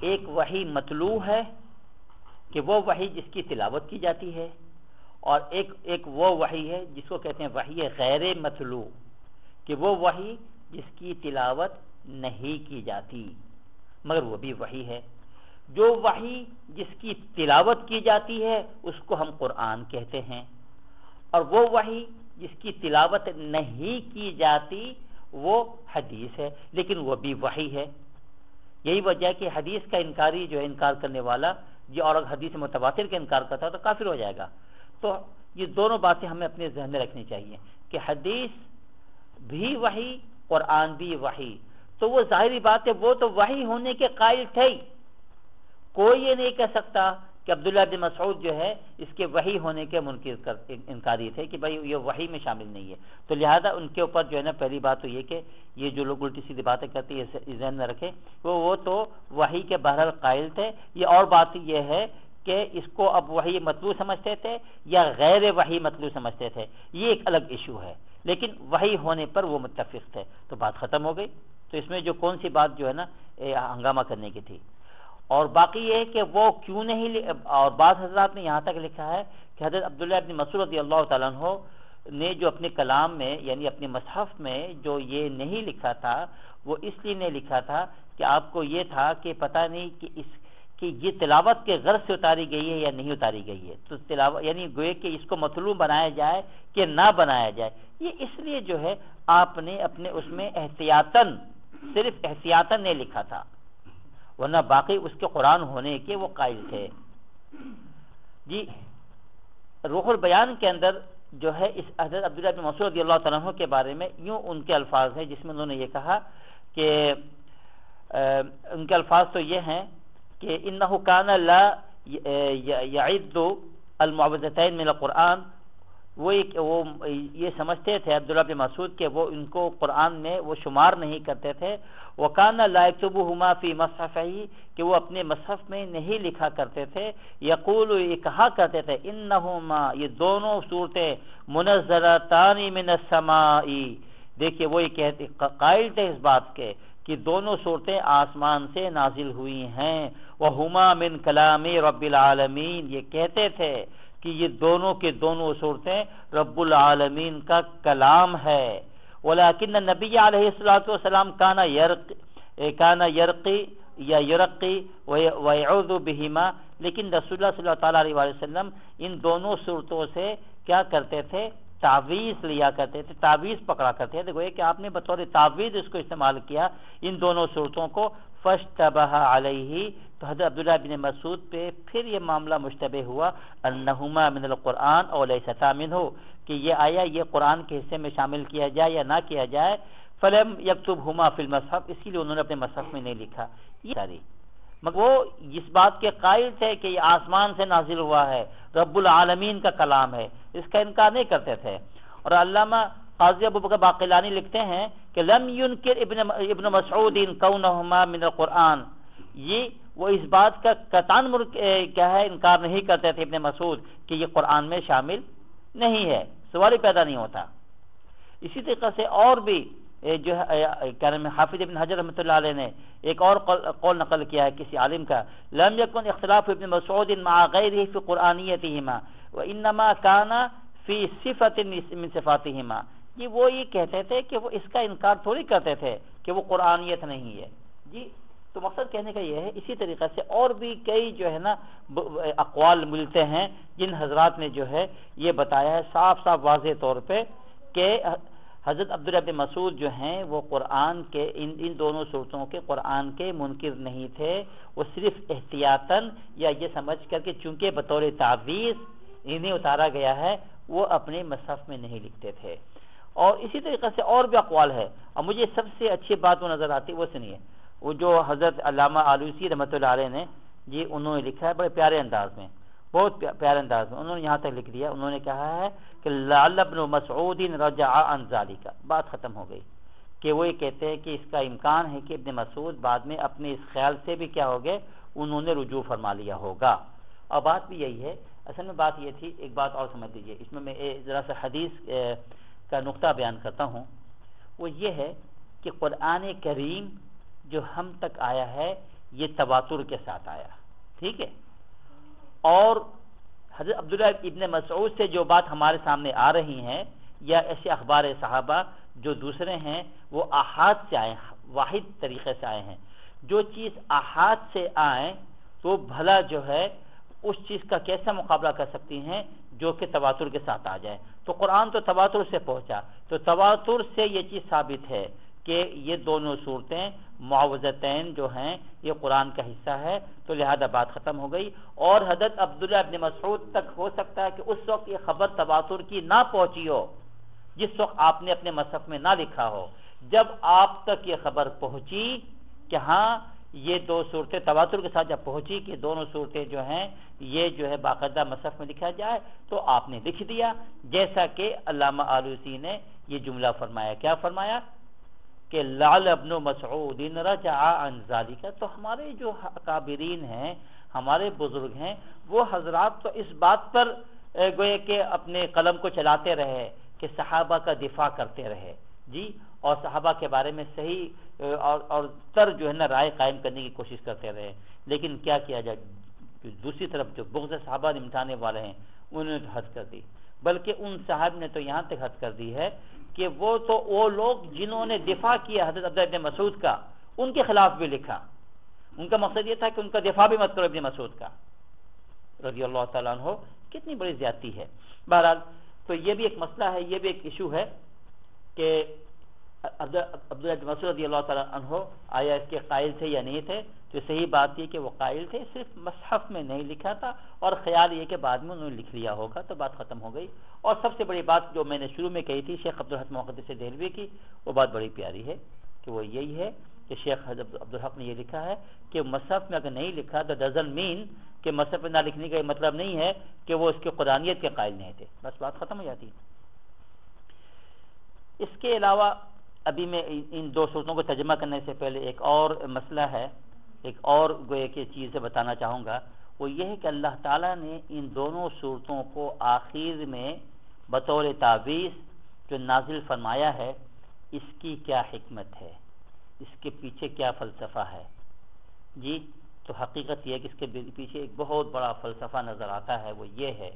ایک وحی مطلوع ہے کہ وہ وحی جس کی تلاوت کی جاتی ہے، اور ایک وہ وحی ہے جس کو کہتے ہیں وحی غیر مطلوع، کہ وہ وحی جس کی تلاوت نہیں کی جاتی مگر وہ بھی وحی ہے. جو وحی جس کی تلاوت کی جاتی ہے اس کو ہم قرآن کہتے ہیں، اور وہ وحی جس کی تلاوت نہیں کی جاتی وہ حدیث ہے، لیکن وہ بھی وحی ہے. یہی وجہ ہے کہ حدیث کا انکاری جو ہے، انکار کرنے والا یہ اور حدیث متواتر کا انکار کرتا ہے تو کافر ہو جائے گا. تو یہ دونوں باتیں ہمیں اپنے ذہن میں رکھنی چاہیے کہ حدیث بھی وحی، قرآن بھی وحی. تو وہ ظاہری بات ہے وہ تو وحی ہونے کے قائل تھے. کوئی یہ نہیں کہہ سکتا کہ عبداللہ بن مسعود جو ہے اس کے وحی ہونے کے منکر انکاری تھے کہ بھائی یہ وحی میں شامل نہیں ہے. تو لہذا ان کے اوپر جو ہے نا پہلی بات تو یہ کہ یہ جو لوگ الٹی سیدھی باتیں کرتے ہیں یہ ذہن میں رکھیں وہ تو وحی کے بہرحال قائل تھے. یہ اور بات یہ ہے کہ اس کو اب وحی مطلوع سمجھتے تھے یا غیر وحی مطلوع سمجھتے تھے، یہ ایک الگ ایشو ہے. لیکن وحی ہونے پر وہ متفق تھے، تو بات ختم ہو گئی۔ تو اس میں جو کون سی بات جو ہے نا ہنگامہ کرنے کی تھی۔ اور باقی یہ ہے کہ وہ کیوں نہیں، اور بعض حضرات نے یہاں تک لکھا ہے کہ حضرت عبداللہ ابن مسعود رضی اللہ تعالیٰ عنہ نے جو اپنے کلام میں یعنی اپنے مصحف میں جو یہ نہیں لکھا تھا، وہ اس لیے نہیں لکھا تھا کہ آپ کو یہ تھا کہ پتہ نہیں کہ یہ تلاوت کے غرض سے اتاری گئی ہے یا نہیں اتاری گئی ہے، تو تلاوت یعنی گوئے کہ اس کو مطلوب بنایا جائے کہ نہ بنایا جائے، یہ اس لیے جو ہے آپ نے اپنے اس میں احتیاطاً، صرف احتیاطاً نے لکھا تھا، ورنہ باقی اس کے قرآن ہونے کے وہ قائل تھے۔ جی روح البیان کے اندر جو ہے اس حضرت عبداللہ بن مسعود رضی اللہ تعالیٰ عنہ کے بارے میں یوں ان کے الفاظ ہیں، جس میں انہوں نے یہ کہا کہ ان کے الفاظ تو یہ ہیں کہ انہ کان لا یعد المعوذتین من القرآن، وہ یہ سمجھتے تھے عبداللہ بن مسعود کہ وہ ان کو قرآن میں وہ شمار نہیں کرتے تھے، وکان لا یکتبہما فی مصحفہ، کہ وہ اپنے مصحف میں نہیں لکھا کرتے تھے، یقول یہ کہا کرتے تھے انہما، یہ دونوں صورتیں منزلتان من السماء، دیکھیے وہ یہ کہتے قائل تھے اس بات کے کہ دونوں صورتیں آسمان سے نازل ہوئی ہیں، وہما من کلام رب العالمین، یہ کہتے تھے کہ یہ دونوں کے دونوں صورتیں رب العالمین کا کلام ہے۔ ولیکن النبی علیہ الصلوۃ والسلام کان یرقی یا یرقی ویعوذ بہما، لیکن رسول اللہ صلی اللہ تعالیٰ علیہ وسلم ان دونوں صورتوں سے کیا کرتے تھے؟ تعویذ لیا کرتے تھے، تعویذ پکڑا کرتے تھے، گویا کہ آپ نے بطور تعویذ اس کو استعمال کیا ان دونوں صورتوں کو۔ فاشتبہ علیہ، تو حضرت عبداللہ بن مسعود پہ پھر یہ معاملہ مشتبہ ہوا، انہما من القرآن اور لیستا منہ، کہ یہ آیا یہ قرآن کے حصے میں شامل کیا جائے یا نہ کیا جائے، فلم یکتبہما فی المصحف، اسی لیے انہوں نے اپنے مصحف میں نہیں لکھا۔ یہ ساری مگر وہ اس بات کے قائل تھے کہ یہ آسمان سے نازل ہوا ہے، رب العالمین کا کلام ہے، اس کا انکار نہیں کرتے تھے۔ اور علامہ قاضی ابوبکر باقلانی لکھتے ہیں کہ لم ينکر ابن مسعود کونہما من القرآن، یہ وہ اس بات کا قطعاً کیا ہے انکار نہیں کرتے تھے ابن مسعود کہ یہ قرآن میں شامل نہیں ہے، سوال ہی پیدا نہیں ہوتا۔ اسی طریقے سے اور بھی جو ہے کیا نام ہے حافظ ابن حجر رحمۃ اللہ علیہ نے ایک اور قول نقل کیا ہے کسی عالم کا، لم یکن اختلاف ابن مسعود مع غیرہ فی قرآنیتہما وانما کان فی صفت من صفاتہما، وہ یہ کہتے تھے کہ وہ اس کا انکار تھوڑی کرتے تھے کہ وہ قرآنیت نہیں ہے۔ جی تو مقصد کہنے کا یہ ہے، اسی طریقے سے اور بھی کئی جو ہے نا اقوال ملتے ہیں جن حضرات نے جو ہے یہ بتایا ہے صاف صاف واضح طور پہ کہ حضرت عبداللہ بن مسعود جو ہیں وہ قرآن کے ان دونوں صورتوں کے قرآن کے منکر نہیں تھے، وہ صرف احتیاطاً یا یہ سمجھ کر کہ چونکہ بطور تعویذ انہیں اتارا گیا ہے وہ اپنے مصحف میں نہیں لکھتے تھے۔ اور اسی طریقے سے اور بھی اقوال ہے، اور مجھے سب سے اچھی بات وہ نظر آتی وہ سنیے، وہ جو حضرت علامہ آلوسی رحمۃ اللہ علیہ نے جی انہوں نے لکھا ہے بڑے پیارے انداز میں، بہت پیارے انداز میں انہوں نے یہاں تک لکھ دیا، انہوں نے کہا ہے کہ لعل ابن مسعود رجع عن ذلك، بات ختم ہو گئی، کہ وہ یہ کہتے ہیں کہ اس کا امکان ہے کہ ابن مسعود بعد میں اپنے اس خیال سے بھی کیا ہو گئے، انہوں نے رجوع فرما لیا ہوگا۔ اور بات بھی یہی ہے، اصل میں بات یہ تھی، ایک بات اور سمجھ لیجیے، اس میں میں ذرا سا حدیث کا نقطہ بیان کرتا ہوں، وہ یہ ہے کہ قرآن کریم جو ہم تک آیا ہے یہ تواتر کے ساتھ آیا، ٹھیک ہے، اور حضرت عبداللہ ابن مسعود سے جو بات ہمارے سامنے آ رہی ہیں یا ایسے اخبار صحابہ جو دوسرے ہیں وہ احاد سے آئے، واحد طریقے سے آئے ہیں۔ جو چیز احاد سے آئیں تو بھلا جو ہے اس چیز کا کیسا مقابلہ کر سکتی ہیں جو کہ تواتر کے ساتھ آ جائے، تو قرآن تو تواتر سے پہنچا، تو تواتر سے یہ چیز ثابت ہے کہ یہ دونوں صورتیں معوذتین جو ہیں یہ قرآن کا حصہ ہے، تو لہذا بات ختم ہو گئی۔ اور حضرت عبداللہ ابن مسعود تک ہو سکتا ہے کہ اس وقت یہ خبر تواتر کی نہ پہنچی ہو جس وقت آپ نے اپنے مصحف میں نہ لکھا ہو، جب آپ تک یہ خبر پہنچی کہ ہاں یہ دو صورتیں تواتر کے ساتھ جب پہنچی کہ دونوں صورتیں جو ہیں یہ جو ہے باقاعدہ مصحف میں لکھا جائے، تو آپ نے لکھ دیا، جیسا کہ علامہ آلوسی نے یہ جملہ فرمایا، کیا فرمایا کہ لعل ابن مسعود رجع عن ذلك۔ تو ہمارے جو اکابرین ہیں، ہمارے بزرگ ہیں، وہ حضرات تو اس بات پر گوئے کہ اپنے قلم کو چلاتے رہے کہ صحابہ کا دفاع کرتے رہے جی، اور صحابہ کے بارے میں صحیح اور تر جو ہے نا رائے قائم کرنے کی کوشش کرتے رہے، لیکن کیا کیا جائے، دوسری طرف جو بغض صحابہ نمٹانے والے ہیں انہوں نے تو حد کر دی، بلکہ ان صاحب نے تو یہاں تک حد کر دی ہے کہ وہ لوگ جنہوں نے دفاع کیا حضرت عبداللہ ابن مسعود کا، ان کے خلاف بھی لکھا۔ ان کا مقصد یہ تھا کہ ان کا دفاع بھی مت کرو ابن مسعود کا رضی اللہ تعالیٰ عنہ۔ کتنی بڑی زیادتی ہے۔ بہرحال تو یہ بھی ایک مسئلہ ہے، یہ بھی ایک ایشو ہے کہ عبداللہ بن مسعود رضی اللہ تعالیٰ عنہ آیا اس کے قائل تھے یا نہیں تھے؟ تو صحیح بات یہ کہ وہ قائل تھے، صرف مصحف میں نہیں لکھا تھا، اور خیال یہ کہ بعد میں انہوں نے لکھ لیا ہوگا، تو بات ختم ہو گئی۔ اور سب سے بڑی بات جو میں نے شروع میں کہی تھی شیخ عبدالحق محدث دہلوی کی، وہ بات بڑی پیاری ہے کہ وہ یہی ہے کہ شیخ عبدالحق نے یہ لکھا ہے کہ مصحف میں اگر نہیں لکھا تو ڈزنٹ مین کہ مصحف میں نہ لکھنے کا یہ مطلب نہیں ہے کہ وہ اس کے قرآنیت کے قائل نہیں تھے، بس بات ختم ہو جاتی ہے۔ اس کے علاوہ ابھی میں ان دو صورتوں کو ترجمہ کرنے سے پہلے ایک اور مسئلہ ہے، ایک اور گویا کہ چیز بتانا چاہوں گا، وہ یہ ہے کہ اللہ تعالیٰ نے ان دونوں صورتوں کو آخر میں بطور تعویذ جو نازل فرمایا ہے، اس کی کیا حکمت ہے، اس کے پیچھے کیا فلسفہ ہے جی؟ تو حقیقت یہ ہے کہ اس کے پیچھے ایک بہت بڑا فلسفہ نظر آتا ہے، وہ یہ ہے،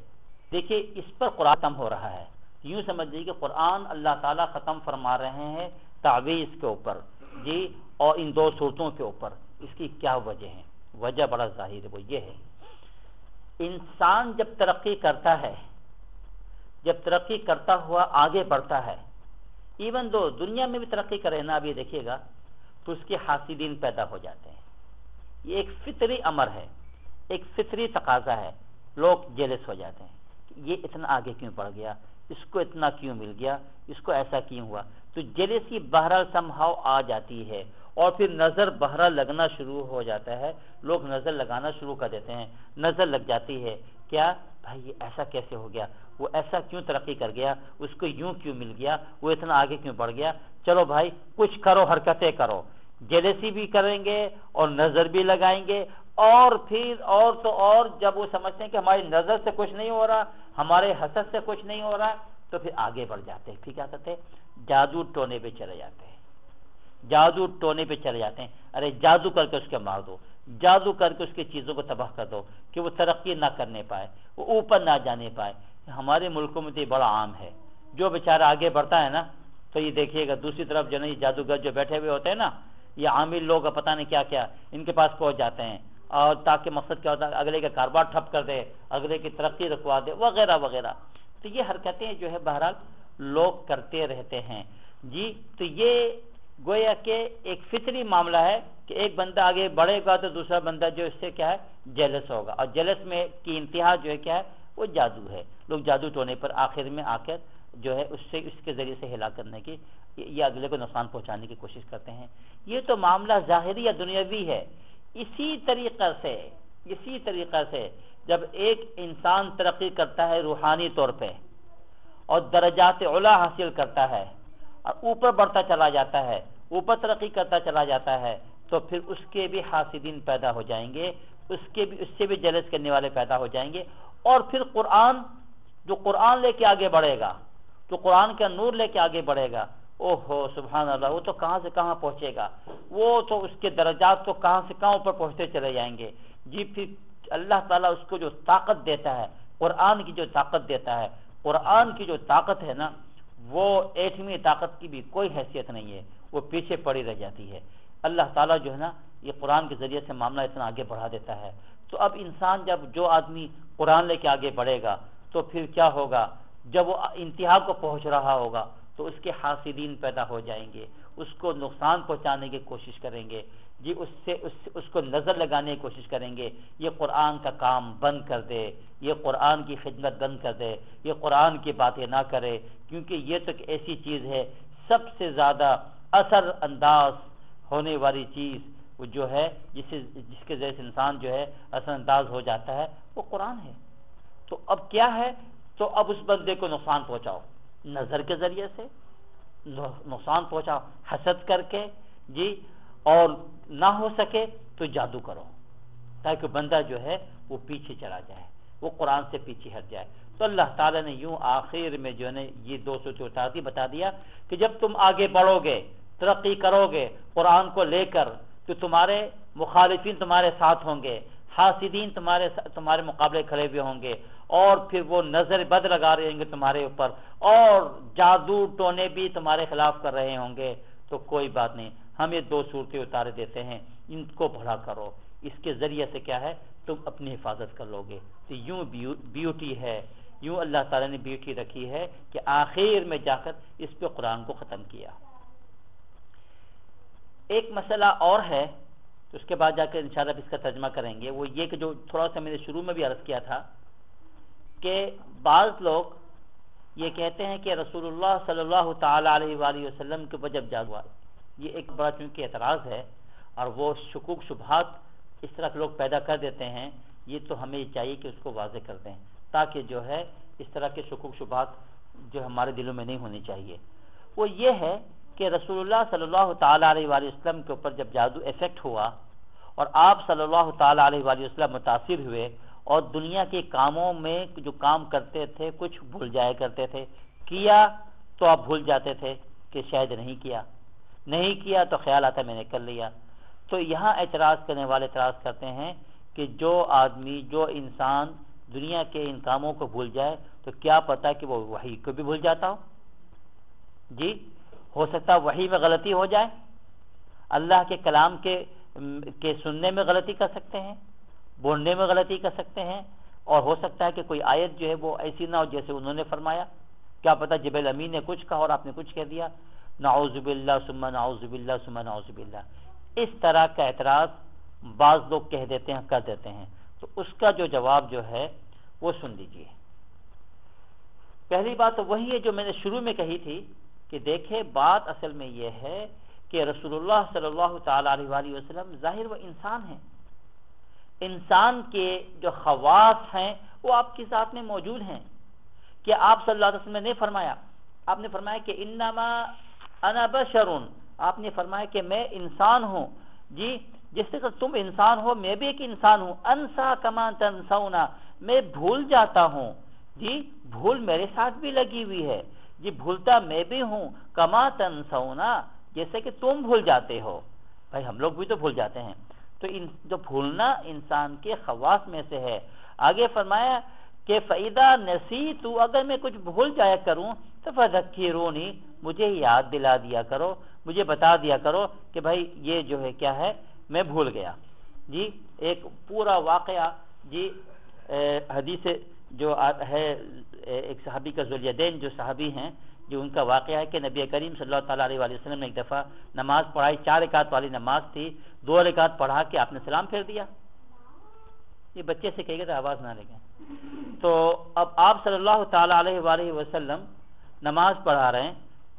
دیکھیے اس پر قرآن ختم ہو رہا ہے، یوں سمجھ لیجیے کہ قرآن اللہ تعالیٰ ختم فرما رہے ہیں تعویذ کے اوپر جی، اور ان دو صورتوں کے اوپر۔ اس کی کیا وجہ ہے؟ وجہ بڑا ظاہر ہے، وہ یہ ہے، انسان جب ترقی کرتا ہے، جب ترقی کرتا ہوا آگے بڑھتا ہے، ایون دو دنیا میں بھی ترقی کرے نا، ابھی دیکھیے گا تو اس کے حاسدین پیدا ہو جاتے ہیں۔ یہ ایک فطری امر ہے، ایک فطری تقاضا ہے، لوگ جیلس ہو جاتے ہیں کہ یہ اتنا آگے کیوں بڑھ گیا، اس کو اتنا کیوں مل گیا، اس کو ایسا کیوں ہوا، تو جیلسی بہرحال سمہاؤ آ جاتی ہے، اور پھر نظر بہرحال لگنا شروع ہو جاتا ہے، لوگ نظر لگانا شروع کر دیتے ہیں، نظر لگ جاتی ہے، کیا بھائی یہ ایسا کیسے ہو گیا، وہ ایسا کیوں ترقی کر گیا، اس کو یوں کیوں مل گیا، وہ اتنا آگے کیوں بڑھ گیا، چلو بھائی کچھ کرو، حرکتیں کرو، جیلسی بھی کریں گے اور نظر بھی لگائیں گے، اور پھر اور تو اور جب وہ سمجھتے ہیں کہ ہماری نظر سے کچھ نہیں ہو رہا، ہمارے حسد سے کچھ نہیں ہو رہا، تو پھر آگے بڑھ جاتے ہیں، پھر کیا کرتے ہیں، جادو ٹونے پہ چلے جاتے ہیں، جادو ٹونے پہ چلے جاتے ہیں، ارے جادو کر کے اس کے مار دو، جادو کر کے اس کی چیزوں کو تباہ کر دو کہ وہ ترقی نہ کرنے پائے، وہ اوپر نہ جانے پائے۔ ہمارے ملکوں میں تو یہ بڑا عام ہے، جو بیچارہ آگے بڑھتا ہے نا، تو یہ دیکھیے گا دوسری طرف جو نہیں جادوگر جو بیٹھے ہوئے ہوتے ہیں نا، یہ عامل لوگ پتہ نہیں کیا کیا ان کے پاس پہنچ جاتے ہیں، اور تاکہ مقصد کیا ہوتا ہے، اگلے کا کاروبار ٹھپ کر دے، اگلے کی ترقی رکوا دے، وغیرہ وغیرہ۔ تو یہ حرکتیں جو ہے بہرحال لوگ کرتے رہتے ہیں جی۔ تو یہ گویا کہ ایک فطری معاملہ ہے کہ ایک بندہ آگے بڑھے گا تو دوسرا بندہ جو اس سے کیا ہے جیلس ہوگا، اور جیلس میں کی انتہا جو ہے کیا ہے، وہ جادو ہے۔ لوگ جادو ٹونے پر آخر میں آ کر جو ہے اس کے ذریعے سے ہلاک کرنے کی یا اگلے کو نقصان پہنچانے کی کوشش کرتے ہیں۔ یہ تو معاملہ ظاہری یا دنیاوی ہے۔ اسی طریقہ سے جب ایک انسان ترقی کرتا ہے روحانی طور پہ اور درجات علا حاصل کرتا ہے اور اوپر بڑھتا چلا جاتا ہے، اوپر ترقی کرتا چلا جاتا ہے، تو پھر اس کے بھی حاسدین پیدا ہو جائیں گے، اس سے بھی جلس کرنے والے پیدا ہو جائیں گے، اور پھر جو قرآن لے کے آگے بڑھے گا، جو قرآن کا نور لے کے آگے بڑھے گا، اوہو سبحان اللہ، وہ تو کہاں سے کہاں پہنچے گا، وہ تو اس کے درجات تو کہاں سے کہاں اوپر پہنچتے چلے جائیں گے جی۔ پھر اللہ تعالیٰ اس کو جو طاقت دیتا ہے، قرآن کی جو طاقت دیتا ہے، قرآن کی جو طاقت ہے نا، وہ ایٹمی طاقت کی بھی کوئی حیثیت نہیں ہے، وہ پیچھے پڑی رہ جاتی ہے۔ اللہ تعالیٰ جو ہے نا یہ قرآن کے ذریعے سے معاملہ اتنا آگے بڑھا دیتا ہے۔ تو اب انسان جو آدمی قرآن لے کے آگے بڑھے گا تو پھر کیا ہوگا، جب وہ انتہا کو پہنچ رہا ہوگا تو اس کے حاسدین پیدا ہو جائیں گے، اس کو نقصان پہنچانے کی کوشش کریں گے جی، اس کو نظر لگانے کی کوشش کریں گے، یہ قرآن کا کام بند کر دے، یہ قرآن کی خدمت بند کر دے، یہ قرآن کی باتیں نہ کرے، کیونکہ یہ تو ایک ایسی چیز ہے سب سے زیادہ اثر انداز ہونے والی چیز، وہ جو ہے جس کے ذریعے سے انسان جو ہے اثر انداز ہو جاتا ہے، وہ قرآن ہے۔ تو اب کیا ہے، تو اب اس بندے کو نقصان پہنچاؤ، نظر کے ذریعے سے نقصان پہنچاؤ، حسد کر کے جی، اور نہ ہو سکے تو جادو کرو، تاکہ بندہ جو ہے وہ پیچھے چلا جائے، وہ قرآن سے پیچھے ہٹ جائے۔ تو اللہ تعالیٰ نے یوں آخر میں جو ہے نا یہ 2 صورتیں اتار دی، بتا دیا کہ جب تم آگے بڑھو گے، ترقی کرو گے قرآن کو لے کر، تو تمہارے مخالفین تمہارے ساتھ ہوں گے، حاسدین تمہارے مقابلے کھڑے ہوئے ہوں گے، اور پھر وہ نظر بد لگا رہے ہوں گے تمہارے اوپر، اور جادو ٹونے بھی تمہارے خلاف کر رہے ہوں گے، تو کوئی بات نہیں، ہم یہ 2 صورتیں اتارے دیتے ہیں، ان کو پڑھا کرو، اس کے ذریعے سے کیا ہے تم اپنی حفاظت کر لو گے۔ تو یوں بیوٹی ہے، یوں اللہ تعالیٰ نے بیوٹی رکھی ہے کہ آخر میں جا کر اس پہ قرآن کو ختم کیا۔ ایک مسئلہ اور ہے، تو اس کے بعد جا کر انشاءاللہ اس کا ترجمہ کریں گے، وہ یہ کہ جو تھوڑا سا میں نے شروع میں بھی عرض کیا تھا کہ بعض لوگ یہ کہتے ہیں کہ رسول اللہ صلی اللہ تعالیٰ علیہ وآلہ وسلم کے اوپر جب جادو ہوا، یہ ایک بڑا چونکہ اعتراض ہے، اور وہ شکوک شبہات اس طرح کے لوگ پیدا کر دیتے ہیں، یہ تو ہمیں چاہیے کہ اس کو واضح کر دیں، تاکہ جو ہے اس طرح کے شکوک شبہات جو ہمارے دلوں میں نہیں ہونی چاہیے۔ وہ یہ ہے کہ رسول اللہ صلی اللہ تعالیٰ علیہ وآلہ وسلم کے اوپر جب جادو ایفیکٹ ہوا اور آپ صلی اللہ تعالیٰ علیہ وآلہ وسلم متاثر ہوئے، اور دنیا کے کاموں میں جو کام کرتے تھے کچھ بھول جایا کرتے تھے، کیا تو آپ بھول جاتے تھے کہ شاید نہیں کیا، نہیں کیا تو خیال آتا میں نے کر لیا۔ تو یہاں اعتراض کرنے والے اعتراض کرتے ہیں کہ جو آدمی، جو انسان دنیا کے ان کاموں کو بھول جائے تو کیا پتہ کہ وہ وحی کو بھی بھول جاتا ہو؟ جی ہو سکتا ہے وحی میں غلطی ہو جائے، اللہ کے کلام کے سننے میں غلطی کر سکتے ہیں، بولنے میں غلطی کر سکتے ہیں، اور ہو سکتا ہے کہ کوئی آیت جو ہے وہ ایسی نہ ہو جیسے انہوں نے فرمایا، کیا پتہ جبریل امین نے کچھ کہا اور آپ نے کچھ کہہ دیا، نعوذ باللہ ثم نعوذ باللہ ثم نعوذ باللہ۔ اس طرح کا اعتراض بعض لوگ کہہ دیتے ہیں، کر دیتے ہیں، تو اس کا جو جواب جو ہے وہ سن لیجیے۔ پہلی بات تو وہی ہے جو میں نے شروع میں کہی تھی کہ دیکھیں بات اصل میں یہ ہے کہ رسول اللہ صلی اللہ تعالیٰ علیہ وآلہ وسلم ظاہر وہ انسان ہیں، انسان کے جو خواص ہیں وہ آپ کی ذات میں موجود ہیں۔ کہ آپ صلی اللہ علیہ وسلم نے فرمایا، آپ نے فرمایا کہ انما انا بشر، آپ نے فرمایا کہ میں انسان ہوں، جی جس طرح تم انسان ہو میں بھی ایک انسان ہوں، انسا کما تنسونا، میں بھول جاتا ہوں، جی بھول میرے ساتھ بھی لگی ہوئی ہے، جی بھولتا میں بھی ہوں، کما تنسونا جیسے کہ تم بھول جاتے ہو، بھائی ہم لوگ بھی تو بھول جاتے ہیں، تو جو بھولنا انسان کے خواص میں سے ہے۔ آگے فرمایا کہ فَإِذَا نَسِيتُ، اگر میں کچھ بھول جایا کروں تو فَذَكِّرُونِي، مجھے یاد دلا دیا کرو، مجھے بتا دیا کرو کہ بھائی یہ جو ہے کیا ہے میں بھول گیا۔ جی ایک پورا واقعہ، جی حدیث جو ہے ایک صحابی کا ذوالیدین جو صحابی ہیں، جو ان کا واقعہ ہے کہ نبی کریم صلی اللہ تعالیٰ علیہ وسلم نے ایک دفعہ نماز پڑھائی، 4 رکعت والی نماز تھی، 2 رکعت پڑھا کے آپ نے سلام پھیر دیا۔ یہ بچے سے کہے گا تو آواز نہ لگے۔ تو اب آپ صلی اللہ تعالیٰ علیہ وآلہ وسلم نماز پڑھا رہے ہیں،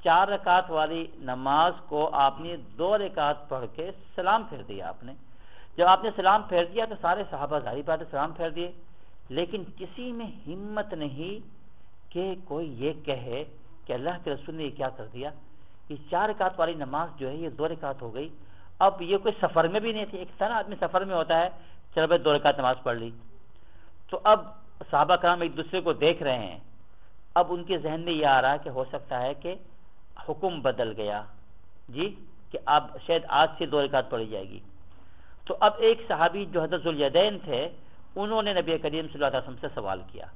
4 رکعت والی نماز کو آپ نے 2 رکعت پڑھ کے سلام پھیر دیا۔ آپ نے جب آپ نے سلام پھیر دیا تو سارے صحابہ ظاہری بات ہے سلام پھیر دیے، لیکن کسی میں ہمت نہیں کہ کوئی یہ کہے کہ اللہ کے رسول نے یہ کیا کر دیا، یہ 4 رکعت والی نماز جو ہے یہ 2 رکعت ہو گئی۔ اب یہ کوئی سفر میں بھی نہیں تھی، ایک طرح آدمی سفر میں ہوتا ہے، چلو بھائی 2 رکعت نماز پڑھ لی، تو اب صحابہ کرام ایک دوسرے کو دیکھ رہے ہیں، اب ان کے ذہن میں یہ آ رہا ہے کہ ہو سکتا ہے کہ حکم بدل گیا، جی کہ اب شاید آج سے 2 رکعت پڑھی جائے گی۔ تو اب ایک صحابی جو حضرت ذوالیدین تھے، انہوں نے نبی کریم صلی اللہ علیہ وسلم سے سوال کیا،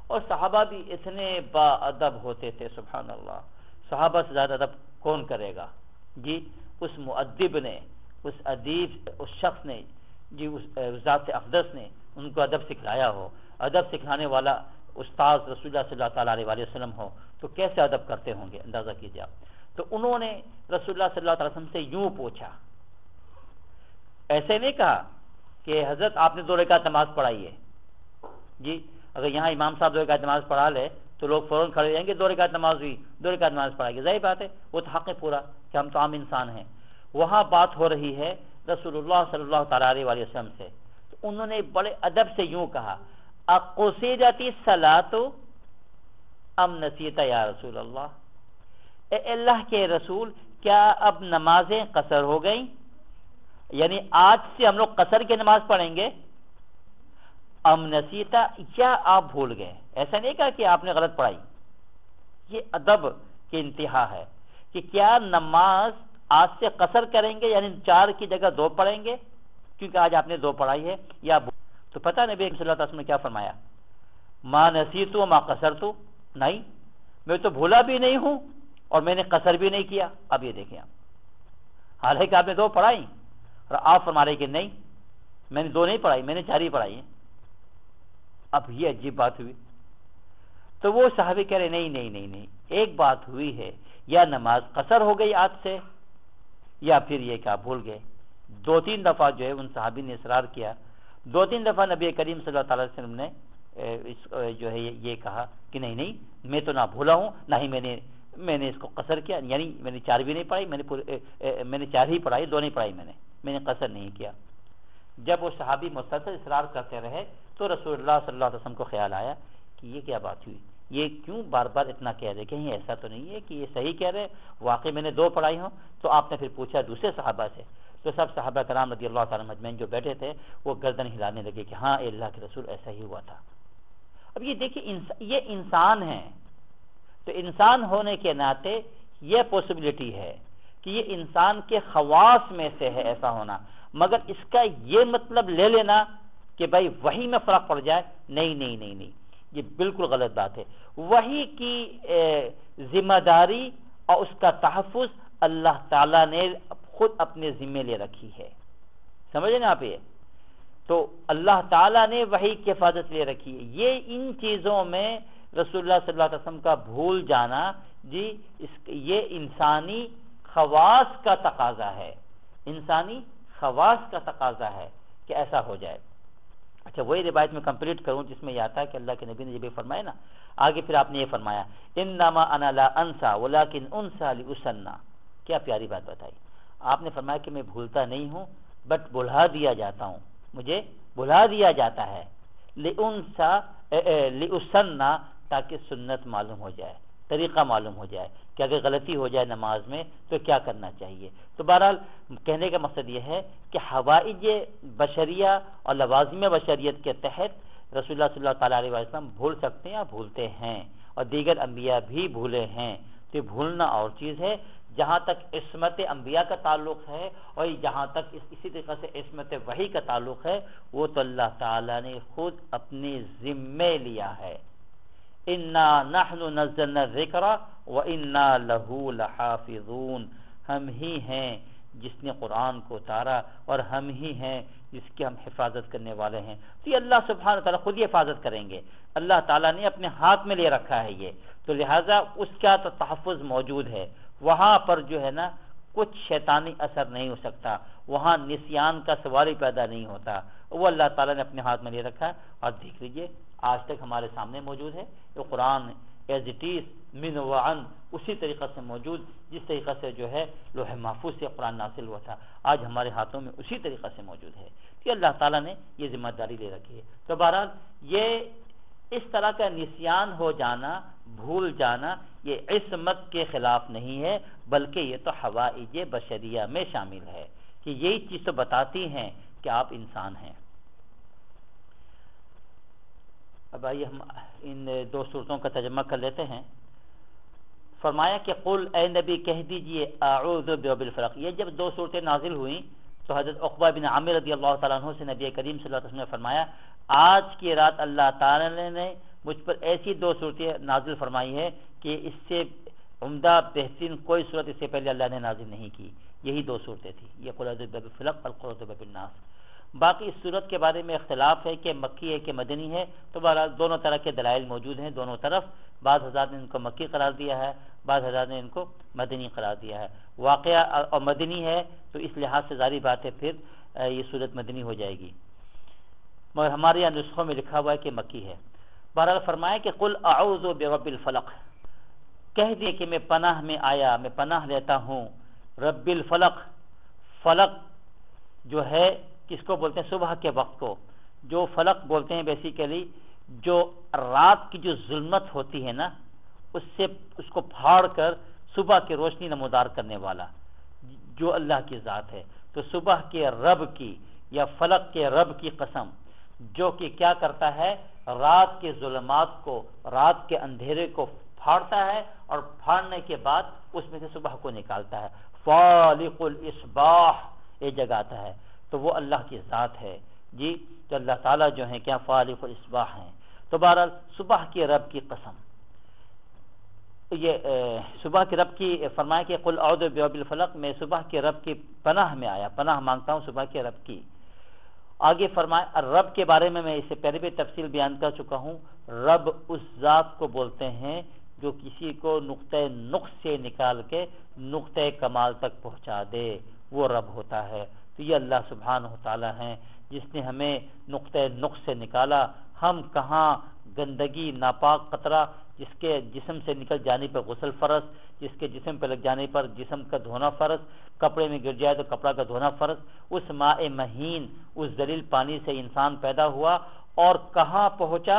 اور صحابہ بھی اتنے با ادب ہوتے تھے، سبحان اللہ، صحابہ سے زیادہ ادب کون کرے گا؟ جی اس مؤدب نے، اس ادیب، اس شخص نے، جی اس ذات اقدس نے ان کو ادب سکھلایا ہو، ادب سکھانے والا استاد رسول اللہ صلی اللہ تعالیٰ علیہ وسلم ہو تو کیسے ادب کرتے ہوں گے، اندازہ کیجیے آپ۔ تو انہوں نے رسول اللہ صلی اللہ علیہ وسلم سے یوں پوچھا، ایسے نہیں کہا کہ حضرت آپ نے 2 رکعت نماز پڑھائی ہے، جی اگر یہاں امام صاحب 2 رکعت نماز پڑھا لے تو لوگ فوراً کھڑے رہیں گے، 2 رکعت نماز ہوئی، 2 رکعت نماز پڑھائی گی، ظاہر بات ہے وہ تو حق ہے پورا کہ ہم تو عام انسان ہیں۔ وہاں بات ہو رہی ہے رسول اللہ صلی اللہ تعالیٰ علیہ وسلم سے، تو انہوں نے بڑے ادب سے یوں کہا، اقصرت الصلاۃ ام نسیت یا رسول اللہ، اے اللہ کے رسول کیا اب نمازیں قصر ہو گئیں، یعنی آج سے ہم لوگ قصر کی نماز پڑھیں گے؟ ام نسیتا، یا آپ بھول گئے. ایسا نہیں کہا کہ آپ نے غلط پڑھائی. یہ ادب کی انتہا ہے کہ کیا نماز آج سے قصر کریں گے، یعنی 4 کی جگہ 2 پڑھیں گے کیونکہ آج آپ نے 2 پڑھائی ہے، یا تو پتہ نبی صلی اللہ علیہ وسلم نے کیا فرمایا؟ ما نسیت ما قصرت، نہیں میں تو بھولا بھی نہیں ہوں اور میں نے قصر بھی نہیں کیا. اب یہ دیکھیں آپ، حالانکہ آپ نے 2 پڑھائی اور آپ فرما رہے کہ نہیں میں نے 2 نہیں پڑھائی، میں نے 4 ہی پڑھائی ہیں. اب یہ عجیب بات ہوئی. تو وہ صحابی کہہ رہے نہیں نہیں نہیں نہیں، ایک بات ہوئی ہے، یا نماز قصر ہو گئی آج سے، یا پھر یہ کہ آپ بھول گئے. 2-3 دفعہ جو ہے ان صحابی نے اصرار کیا. 2-3 دفعہ نبی کریم صلی اللہ علیہ وسلم نے جو ہے یہ کہا کہ نہیں نہیں میں تو نہ بھولا ہوں، نہ ہی میں نے اس کو قصر کیا، یعنی میں نے 4 بھی نہیں پڑھائی، میں نے 4 ہی پڑھائی، 2 نہیں پڑھائی، میں نے قصر نہیں کیا. جب وہ صحابی مسلسل اصرار کرتے رہے تو رسول اللہ صلی اللہ علیہ وسلم کو خیال آیا کہ یہ کیا بات ہوئی، یہ کیوں بار بار اتنا کہہ رہے، کہیں ایسا تو نہیں ہے کہ یہ صحیح کہہ رہے، واقعی میں نے 2 پڑھائی ہوں. تو آپ نے پھر پوچھا دوسرے صحابہ سے، تو سب صحابہ کرام رضی اللہ تعالیٰ مجمعین جو بیٹھے تھے وہ گردن ہلانے لگے کہ ہاں اے اللہ کے رسول ایسا ہی ہوا تھا. اب یہ دیکھیے یہ انسان ہیں، تو انسان ہونے کے ناطے یہ پاسبلٹی ہے کہ یہ انسان کے خواص میں سے ہے ایسا ہونا، مگر اس کا یہ مطلب لے لینا کہ بھائی وحی میں فرق پڑ جائے، نہیں نہیں نہیں نہیں، یہ بالکل غلط بات ہے. وحی کی ذمہ داری اور اس کا تحفظ اللہ تعالیٰ نے خود اپنے ذمے لے رکھی ہے. سمجھیں نا آپ؟ یہ تو اللہ تعالیٰ نے وحی کی حفاظت لے رکھی ہے. یہ ان چیزوں میں رسول اللہ صلی اللہ علیہ وسلم کا بھول جانا جی یہ انسانی خواص کا تقاضا ہے، انسانی خواص کا تقاضا ہے کہ ایسا ہو جائے. اچھا وہی روایت میں کمپلیٹ کروں جس میں یہ آتا ہے کہ اللہ کے نبی نے یہ بھی فرمایا نا، آگے پھر آپ نے یہ فرمایا انما انا لا انسا ولکن انسا لاسنا. کیا پیاری بات بتائی. آپ نے فرمایا کہ میں بھولتا نہیں ہوں بٹ بھلا دیا جاتا ہوں، مجھے بھلا دیا جاتا ہے، لاسنا تاکہ سنت معلوم ہو جائے، طریقہ معلوم ہو جائے کہ اگر غلطی ہو جائے نماز میں تو کیا کرنا چاہیے. تو بہرحال کہنے کا مقصد یہ ہے کہ حوائج بشریہ اور لوازم بشریت کے تحت رسول اللہ صلی اللہ تعالیٰ علیہ وسلم بھول سکتے ہیں یا بھولتے ہیں، اور دیگر انبیاء بھی بھولے ہیں. تو بھولنا اور چیز ہے. جہاں تک عصمت انبیاء کا تعلق ہے اور جہاں تک اسی طریقے سے عصمت وحی کا تعلق ہے وہ تو اللہ تعالیٰ نے خود اپنے ذمے لیا ہے. انا نحن نزلنا الذکر وانا له لحافظون، ہم ہی ہیں جس نے قرآن کو اتارا اور ہم ہی ہیں جس کی ہم حفاظت کرنے والے ہیں. تو یہ اللہ سبحانہ وتعالی خود ہی حفاظت کریں گے. اللہ تعالیٰ نے اپنے ہاتھ میں لے رکھا ہے یہ، تو لہٰذا اس کا تو تحفظ موجود ہے. وہاں پر جو ہے نا کچھ شیطانی اثر نہیں ہو سکتا، وہاں نسیان کا سوال ہی پیدا نہیں ہوتا، وہ اللہ تعالیٰ نے اپنے ہاتھ میں لے رکھا ہے. اور دیکھ لیجئے آج تک ہمارے سامنے موجود ہے یہ قرآن ایز اٹ از من وعن، اسی طریقہ سے موجود جس طریقہ سے جو ہے لوح محفوظ سے قرآن نازل ہوا تھا، آج ہمارے ہاتھوں میں اسی طریقہ سے موجود ہے. کہ اللہ تعالیٰ نے یہ ذمہ داری لے رکھی ہے. تو بہرحال یہ اس طرح کا نسیان ہو جانا، بھول جانا، یہ عصمت کے خلاف نہیں ہے، بلکہ یہ تو حوائج بشریہ میں شامل ہے کہ یہی چیز تو بتاتی ہیں کہ آپ انسان ہیں. اب آئیے ہم ان 2 صورتوں کا ترجمہ کر لیتے ہیں. فرمایا کہ قل اے نبی کہہ دیجئے اعوذ برب الفلق. یہ جب 2 صورتیں نازل ہوئیں تو حضرت عقبہ بن عامر رضی اللہ تعالیٰ عنہ سے نبی کریم صلی اللہ علیہ وسلم نے فرمایا آج کی رات اللہ تعالیٰ نے مجھ پر ایسی 2 صورتیں نازل فرمائی ہے کہ اس سے عمدہ بہترین کوئی صورت اس سے پہلے اللہ نے نازل نہیں کی. یہی 2 صورتیں تھیں، یہ قل اعوذ برب الفلق اور قل اعوذ برب الناس. باقی اس صورت کے بارے میں اختلاف ہے کہ مکی ہے کہ مدنی ہے. تو بہرحال دونوں طرح کے دلائل موجود ہیں دونوں طرف. بعض حضرات نے ان کو مکی قرار دیا ہے، بعض حضرات نے ان کو مدنی قرار دیا ہے. واقعہ اور مدنی ہے تو اس لحاظ سے ظاہری بات ہے پھر یہ صورت مدنی ہو جائے گی، مگر ہمارے یہاں نسخوں میں لکھا ہوا ہے کہ مکی ہے. بہرحال فرمایا کہ قل اعوذ برب الفلق، کہہ دیے کہ میں پناہ میں آیا، میں پناہ لیتا ہوں رب الفلق. فلق جو ہے کس کو بولتے ہیں؟ صبح کے وقت کو. جو فلق بولتے ہیں بیسیکلی جو رات کی جو ظلمت ہوتی ہے نا اس کو پھاڑ کر صبح کی روشنی نمودار کرنے والا جو اللہ کی ذات ہے. تو صبح کے رب کی یا فلق کے رب کی قسم. جو کہ کیا کرتا ہے، رات کے ظلمات کو، رات کے اندھیرے کو پھاڑتا ہے اور پھاڑنے کے بعد اس میں سے صبح کو نکالتا ہے. فالق الاصباح یہ جگہ آتا ہے، تو وہ اللہ کی ذات ہے جی. تو اللہ تعالیٰ جو ہیں کیا فالق الاصباح ہیں. تو بہرحال صبح کے رب کی قسم، یہ صبح کے رب کی فرمایا کہ قل اعوذ برب الفلق، میں صبح کے رب کی پناہ میں آیا، پناہ مانگتا ہوں صبح کے رب کی. آگے فرمایا رب کے بارے میں اس سے پہلے بھی تفصیل بیان کر چکا ہوں. رب اس ذات کو بولتے ہیں جو کسی کو نقطہ نقص سے نکال کے نقطہ کمال تک پہنچا دے، وہ رب ہوتا ہے. تو یہ اللہ سبحانہ و تعالی ہیں جس نے ہمیں نقطہ نقص سے نکالا. ہم کہاں گندگی ناپاک قطرہ جس کے جسم سے نکل جانے پر غسل فرض، جس کے جسم پہ لگ جانے پر جسم کا دھونا فرض، کپڑے میں گر جائے تو کپڑا کا دھونا فرض، اس ماء مہین اس ذلیل پانی سے انسان پیدا ہوا اور کہاں پہنچا،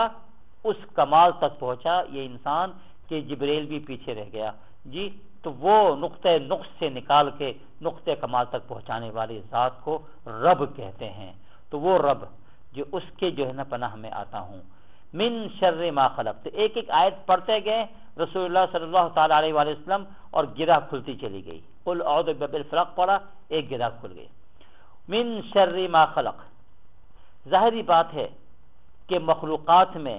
اس کمال تک پہنچا یہ انسان کہ جبریل بھی پیچھے رہ گیا جی. تو وہ نقطہ نقص سے نکال کے نقطہ کمال تک پہنچانے والی ذات کو رب کہتے ہیں. تو وہ رب جو اس کے جو ہے نا پناہ میں آتا ہوں. من شر ما خلق، تو ایک ایک آیت پڑھتے گئے رسول اللہ صلی اللہ تعالی علیہ وآلہ وسلم اور گرہ کھلتی چلی گئی. قل اعوذ برب الفلق پڑھا، ایک گرہ کھل گئی. من شر ما خلق، ظاہری بات ہے کہ مخلوقات میں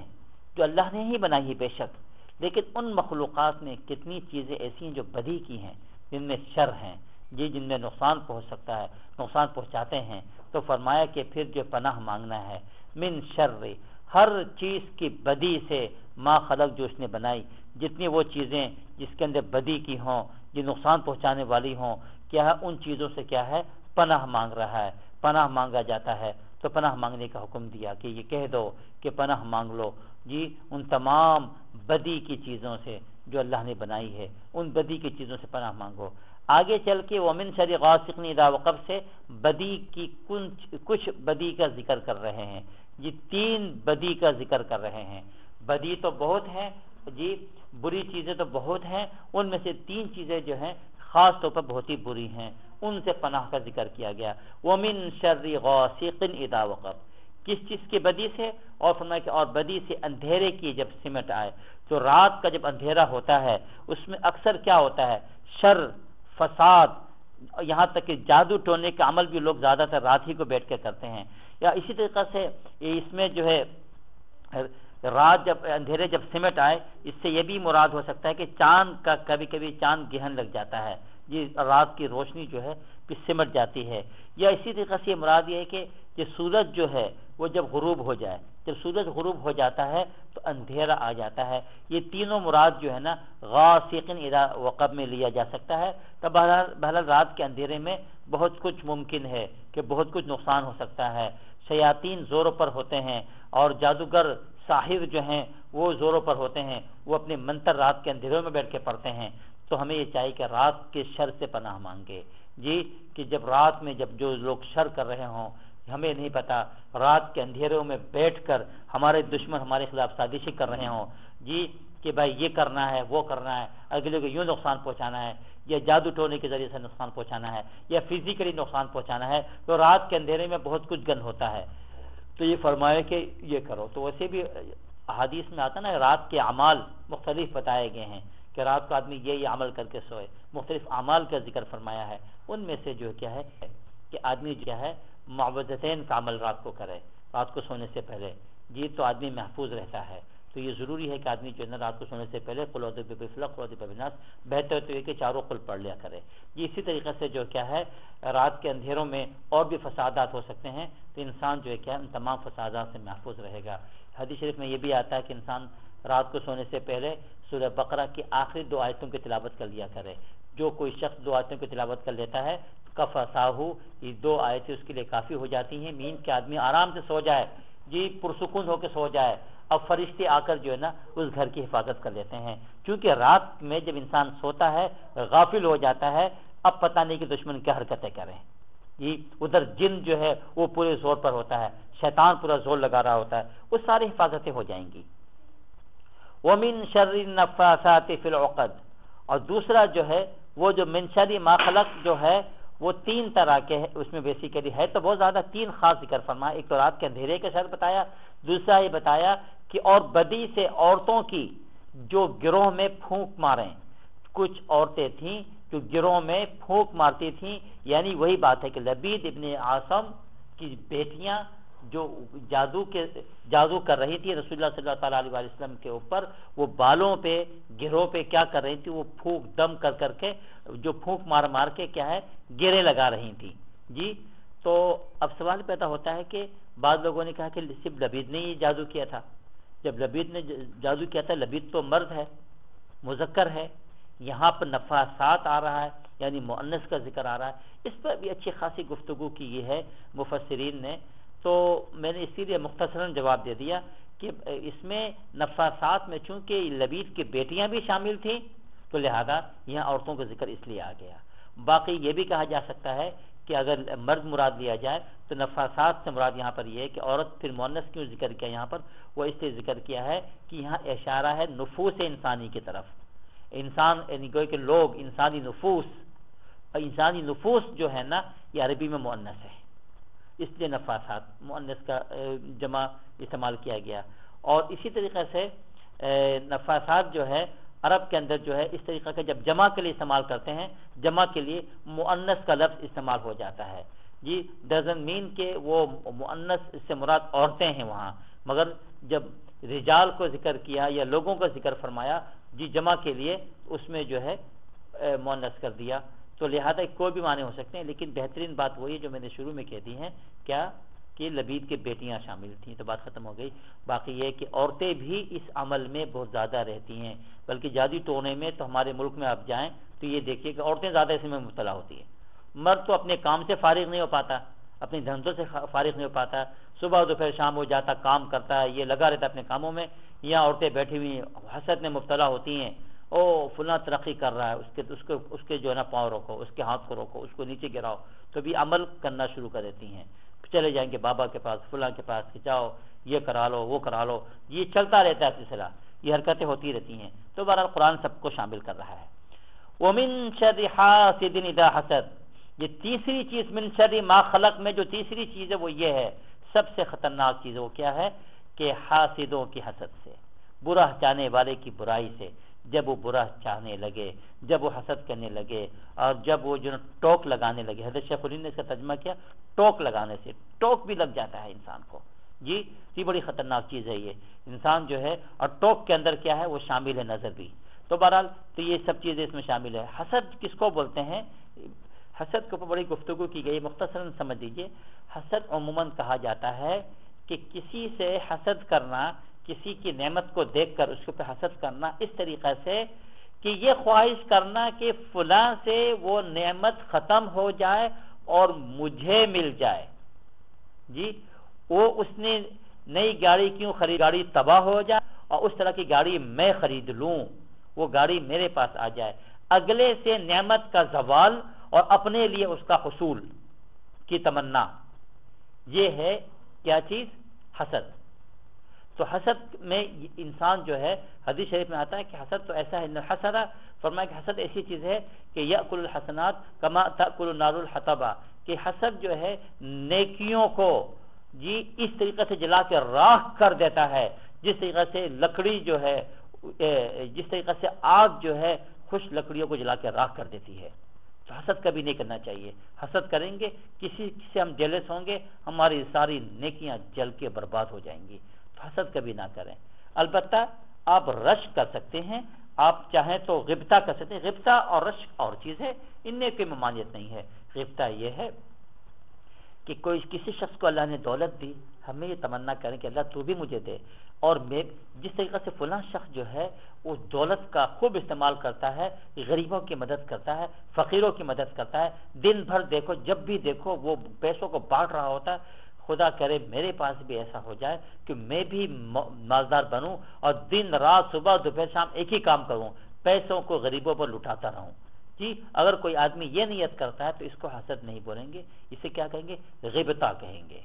جو اللہ نے ہی بنائی ہے بے شک، لیکن ان مخلوقات میں کتنی چیزیں ایسی ہیں جو بدی کی ہیں، جن میں شر ہیں جی، جن میں نقصان پہنچ سکتا ہے، نقصان پہنچاتے ہیں. تو فرمایا کہ پھر جو پناہ مانگنا ہے من شر، ہر چیز کی بدی سے، ما خلق جو اس نے بنائی، جتنی وہ چیزیں جس کے اندر بدی کی ہوں، جو نقصان پہنچانے والی ہوں، کیا ہے ان چیزوں سے کیا ہے پناہ مانگ رہا ہے. پناہ مانگا جاتا ہے تو پناہ مانگنے کا حکم دیا کہ یہ کہہ دو کہ پناہ مانگ لو جی ان تمام بدی کی چیزوں سے جو اللہ نے بنائی ہے، ان بدی کی چیزوں سے پناہ مانگو. آگے چل کے ومن شر غاسق اذا وقب سے بدی کی کچھ بدی کا ذکر کر رہے ہیں جی. 3 بدی کا ذکر کر رہے ہیں. بدی تو بہت ہیں جی، بری چیزیں تو بہت ہیں، ان میں سے 3 چیزیں جو ہیں خاص طور پر بہت ہی بری ہیں، ان سے پناہ کا ذکر کیا گیا. ومن شر غاسق اذا وقب، کس چیز کی بدی سے، اور فرمایا کہ اور بدی سے اندھیرے کی جب سمٹ آئے. تو رات کا جب اندھیرا ہوتا ہے اس میں اکثر کیا ہوتا ہے، شر، فساد، یہاں تک کہ جادو ٹونے کا عمل بھی لوگ زیادہ تر رات ہی کو بیٹھ کے کرتے ہیں. یا اسی طریقہ سے اس میں جو ہے رات جب اندھیرے جب سمٹ آئے، اس سے یہ بھی مراد ہو سکتا ہے کہ چاند کا کبھی کبھی چاند گہن لگ جاتا ہے جی، رات کی روشنی جو ہے پھر سمٹ جاتی ہے. یا اسی طریقے سے یہ مراد یہ ہے کہ سورج جو ہے وہ جب غروب ہو جائے، جب سورج غروب ہو جاتا ہے تو اندھیرا آ جاتا ہے. یہ تینوں مراد جو ہے نا غاسق اذا وقب میں لیا جا سکتا ہے. تو بہرحال رات کے اندھیرے میں بہت کچھ ممکن ہے کہ بہت کچھ نقصان ہو سکتا ہے. شیاطین زوروں پر ہوتے ہیں اور جادوگر ساحر جو ہیں وہ زوروں پر ہوتے ہیں، وہ اپنے منتر رات کے اندھیروں میں بیٹھ کے پڑھتے ہیں. تو ہمیں یہ چاہیے کہ رات کے شر سے پناہ مانگے جی، کہ جب رات میں جب جو لوگ شر کر رہے ہوں، ہمیں نہیں پتا، رات کے اندھیروں میں بیٹھ کر ہمارے دشمن ہمارے خلاف سازشی کر رہے ہوں جی، کہ بھائی یہ کرنا ہے، وہ کرنا ہے، اگلے کو یوں نقصان پہنچانا ہے، یا جادو ٹونے کے ذریعے سے نقصان پہنچانا ہے، یا فزیکلی نقصان پہنچانا ہے، تو رات کے اندھیرے میں بہت کچھ گن ہوتا ہے. تو یہ فرمایا کہ یہ کرو. تو ویسے بھی حدیث میں آتا نا رات کے اعمال مختلف بتائے گئے ہیں کہ رات کو آدمی یہ عمل کر کے سوئے، مختلف اعمال کا ذکر فرمایا ہے. ان میں سے جو کیا ہے کہ آدمی جو ہے معوذتین کا عمل رات کو کرے، رات کو سونے سے پہلے جی، تو آدمی محفوظ رہتا ہے. تو یہ ضروری ہے کہ آدمی جو ہے نا رات کو سونے سے پہلے قل اعوذ برب الفلق، قل اعوذ برب الناس، بہتر تو یہ کہ چاروں قل پڑھ لیا کرے جی. اسی طریقے سے جو کیا ہے رات کے اندھیروں میں اور بھی فسادات ہو سکتے ہیں، تو انسان جو ہے کیا ان تمام فسادات سے محفوظ رہے گا. حدیث شریف میں یہ بھی آتا ہے کہ انسان رات کو سونے سے پہلے سورہ بقرہ کی آخری 2 آیتوں کی تلاوت کر لیا کرے. جو کوئی شخص 2 آیتوں کی تلاوت کر لیتا ہے کفاساہو، یہ 2 آیتیں اس کے لیے کافی ہو جاتی ہیں. نیند کے آدمی آرام سے سو جائے جی، پرسکون ہو کے سو جائے. اب فرشتے آ کر جو ہے نا اس گھر کی حفاظت کر لیتے ہیں، کیونکہ رات میں جب انسان سوتا ہے غافل ہو جاتا ہے. اب پتہ نہیں کہ دشمن کیا حرکتیں کریں جی، ادھر جن جو ہے وہ پورے زور پر ہوتا ہے، شیطان پورا زور لگا رہا ہوتا ہے، وہ ساری حفاظتیں ہو جائیں گی. وَمِن شَرِّ النَّفَّاثَاتِ فِي الْعُقَدِ، اور دوسرا جو ہے وہ جو من شر ما خلق جو ہے وہ 3 طرح کے اس میں بیسیکلی ہے تو بہت زیادہ 3 خاص ذکر فرمایا. ایک تو رات کے اندھیرے کا شر بتایا، دوسرا یہ بتایا کہ اور بدی سے عورتوں کی جو گروہ میں پھونک ماریں. کچھ عورتیں تھیں جو گروہ میں پھونک مارتی تھیں، یعنی وہی بات ہے کہ لبید ابن عاصم کی بیٹیاں جو جادو کر رہی تھی رسول اللہ صلی اللہ تعالیٰ علیہ وسلم کے اوپر، وہ بالوں پہ گروہ پہ کیا کر رہی تھی، وہ پھونک دم کر کے جو پھونک مار کے کیا ہے گرے لگا رہی تھی. جی تو اب سوال پیدا ہوتا ہے کہ بعض لوگوں نے کہا کہ صرف لبید نے ہی جادو کیا تھا. جب لبید نے جادو کیا تھا، لبید تو مرد ہے، مذکر ہے، یہاں پر نفاسات آ رہا ہے یعنی مؤنث کا ذکر آ رہا ہے. اس پر بھی اچھی خاصی گفتگو کی یہ ہے مفسرین نے، تو میں نے اسی لیے مختصراً جواب دے دیا کہ اس میں نفاسات میں چونکہ لبید کی بیٹیاں بھی شامل تھیں تو لہذا یہاں عورتوں کا ذکر اس لیے آ گیا. باقی یہ بھی کہا جا سکتا ہے کہ اگر مرد مراد لیا جائے تو نفاسات سے مراد یہاں پر یہ ہے کہ عورت پھر مؤنث کیوں ذکر کیا یہاں پر، وہ اس لیے ذکر کیا ہے کہ یہاں اشارہ ہے نفوس انسانی کی طرف. انسان یعنی گویا کہ لوگ، انسانی نفوس جو ہے نا یہ عربی میں مؤنث ہے، اس لیے نفاسات مؤنث کا جمع استعمال کیا گیا. اور اسی طریقے سے نفاسات جو ہے عرب کے اندر جو ہے اس طریقے کا جب جمع کے لیے استعمال کرتے ہیں، جمع کے لیے مؤنث کا لفظ استعمال ہو جاتا ہے. جی ڈزن مین کہ وہ مؤنث اس سے مراد عورتیں ہیں وہاں، مگر جب رجال کو ذکر کیا یا لوگوں کا ذکر فرمایا جی جمع کے لیے، اس میں جو ہے مؤنث کر دیا. تو لہذا کوئی بھی معنی ہو سکتے ہیں، لیکن بہترین بات وہی جو میں نے شروع میں کہہ دی ہیں کیا کہ لبید کی بیٹیاں شامل تھیں، تو بات ختم ہو گئی. باقی یہ کہ عورتیں بھی اس عمل میں بہت زیادہ رہتی ہیں، بلکہ جادو ٹونے میں تو ہمارے ملک میں آپ جائیں تو یہ دیکھیے کہ عورتیں زیادہ اس میں مبتلا ہوتی ہیں. مرد تو اپنے کام سے فارغ نہیں ہو پاتا، اپنے دھندوں سے فارغ نہیں ہو پاتا، صبح دوپہر شام ہو جاتا کام کرتا ہے، یہ لگا رہتا اپنے کاموں میں. یہاں عورتیں بیٹھی ہوئی حسد میں مبتلا ہوتی ہیں، او فلاں ترقی کر رہا ہے، اس کے جو ہے نا پاؤں روکو، اس کے ہاتھ کو روکو، اس کو نیچے گراؤ، تو بھی عمل کرنا شروع کر دیتی ہیں. چلے جائیں گے بابا کے پاس، فلاں کے پاس، کہ جاؤ یہ کرا لو وہ کرا لو، یہ چلتا رہتا ہے سلسلہ، یہ حرکتیں ہوتی رہتی ہیں. تو بہرحال قرآن سب کو شامل کر رہا ہے. وَمِن شَرِّ حَاسِدٍ إِذَا حَسَدَ، یہ تیسری چیز من شر ما خلق میں جو تیسری چیز ہے وہ یہ ہے، سب سے خطرناک چیز وہ کیا ہے کہ حاسدوں کی حسد سے، برا چاہنے والے کی برائی سے. جب وہ برا چاہنے لگے، جب وہ حسد کرنے لگے، اور جب وہ جو ٹوک لگانے لگے، حضرت شیخ الہند نے اس کا ترجمہ کیا ٹوک لگانے سے، ٹوک بھی لگ جاتا ہے انسان کو. جی یہ بڑی خطرناک چیز ہے. یہ انسان جو ہے، اور ٹوک کے اندر کیا ہے وہ شامل ہے نظر بھی. تو بہرحال تو یہ سب چیزیں اس میں شامل ہے. حسد کس کو بولتے ہیں؟ حسد کے اوپر بڑی گفتگو کی گئی، مختصراً سمجھ لیجیے. حسد عموماً کہا جاتا ہے کہ کسی سے حسد کرنا، کسی کی نعمت کو دیکھ کر اس کے اوپر حسد کرنا اس طریقے سے کہ یہ خواہش کرنا کہ فلاں سے وہ نعمت ختم ہو جائے اور مجھے مل جائے. جی وہ اس نے نئی گاڑی کیوں خرید، گاڑی تباہ ہو جائے اور اس طرح کی گاڑی میں خرید لوں، وہ گاڑی میرے پاس آ جائے. اگلے سے نعمت کا زوال اور اپنے لیے اس کا حصول کی تمنا، یہ ہے کیا چیز؟ حسد. تو حسد میں انسان جو ہے، حدیث شریف میں آتا ہے کہ حسد تو ایسا ہے، حسد فرمایا کہ حسد ایسی چیز ہے کہ یأکل الحسنات کما تأکل النار الحطب، کہ حسد جو ہے نیکیوں کو جی اس طریقے سے جلا کے راکھ کر دیتا ہے جس طریقے سے لکڑی جو ہے، جس طریقے سے آگ جو ہے خشک لکڑیوں کو جلا کے راکھ کر دیتی ہے. تو حسد کبھی نہیں کرنا چاہیے. حسد کریں گے کسی سے ہم جیلس ہوں گے، ہماری ساری نیکیاں جل کے برباد ہو جائیں گی. تو حسد کبھی نہ کریں. البتہ آپ رشک کر سکتے ہیں، آپ چاہیں تو غبطہ کر سکتے ہیں. غبطہ اور رشک اور چیز ہے، ان میں کوئی ممانعت نہیں ہے. غبطہ یہ ہے کہ کوئی کسی شخص کو اللہ نے دولت دی، ہمیں یہ تمنا کریں کہ اللہ تو بھی مجھے دے، اور میں جس طریقے سے فلاں شخص جو ہے اس دولت کا خوب استعمال کرتا ہے، غریبوں کی مدد کرتا ہے، فقیروں کی مدد کرتا ہے، دن بھر دیکھو جب بھی دیکھو وہ پیسوں کو بانٹ رہا ہوتا ہے. خدا کرے میرے پاس بھی ایسا ہو جائے کہ میں بھی مالدار بنوں اور دن رات صبح دوپہر شام ایک ہی کام کروں، پیسوں کو غریبوں پر لٹاتا رہوں. جی اگر کوئی آدمی یہ نیت کرتا ہے تو اس کو حسد نہیں بولیں گے، اسے کیا کہیں گے؟ غبطہ کہیں گے.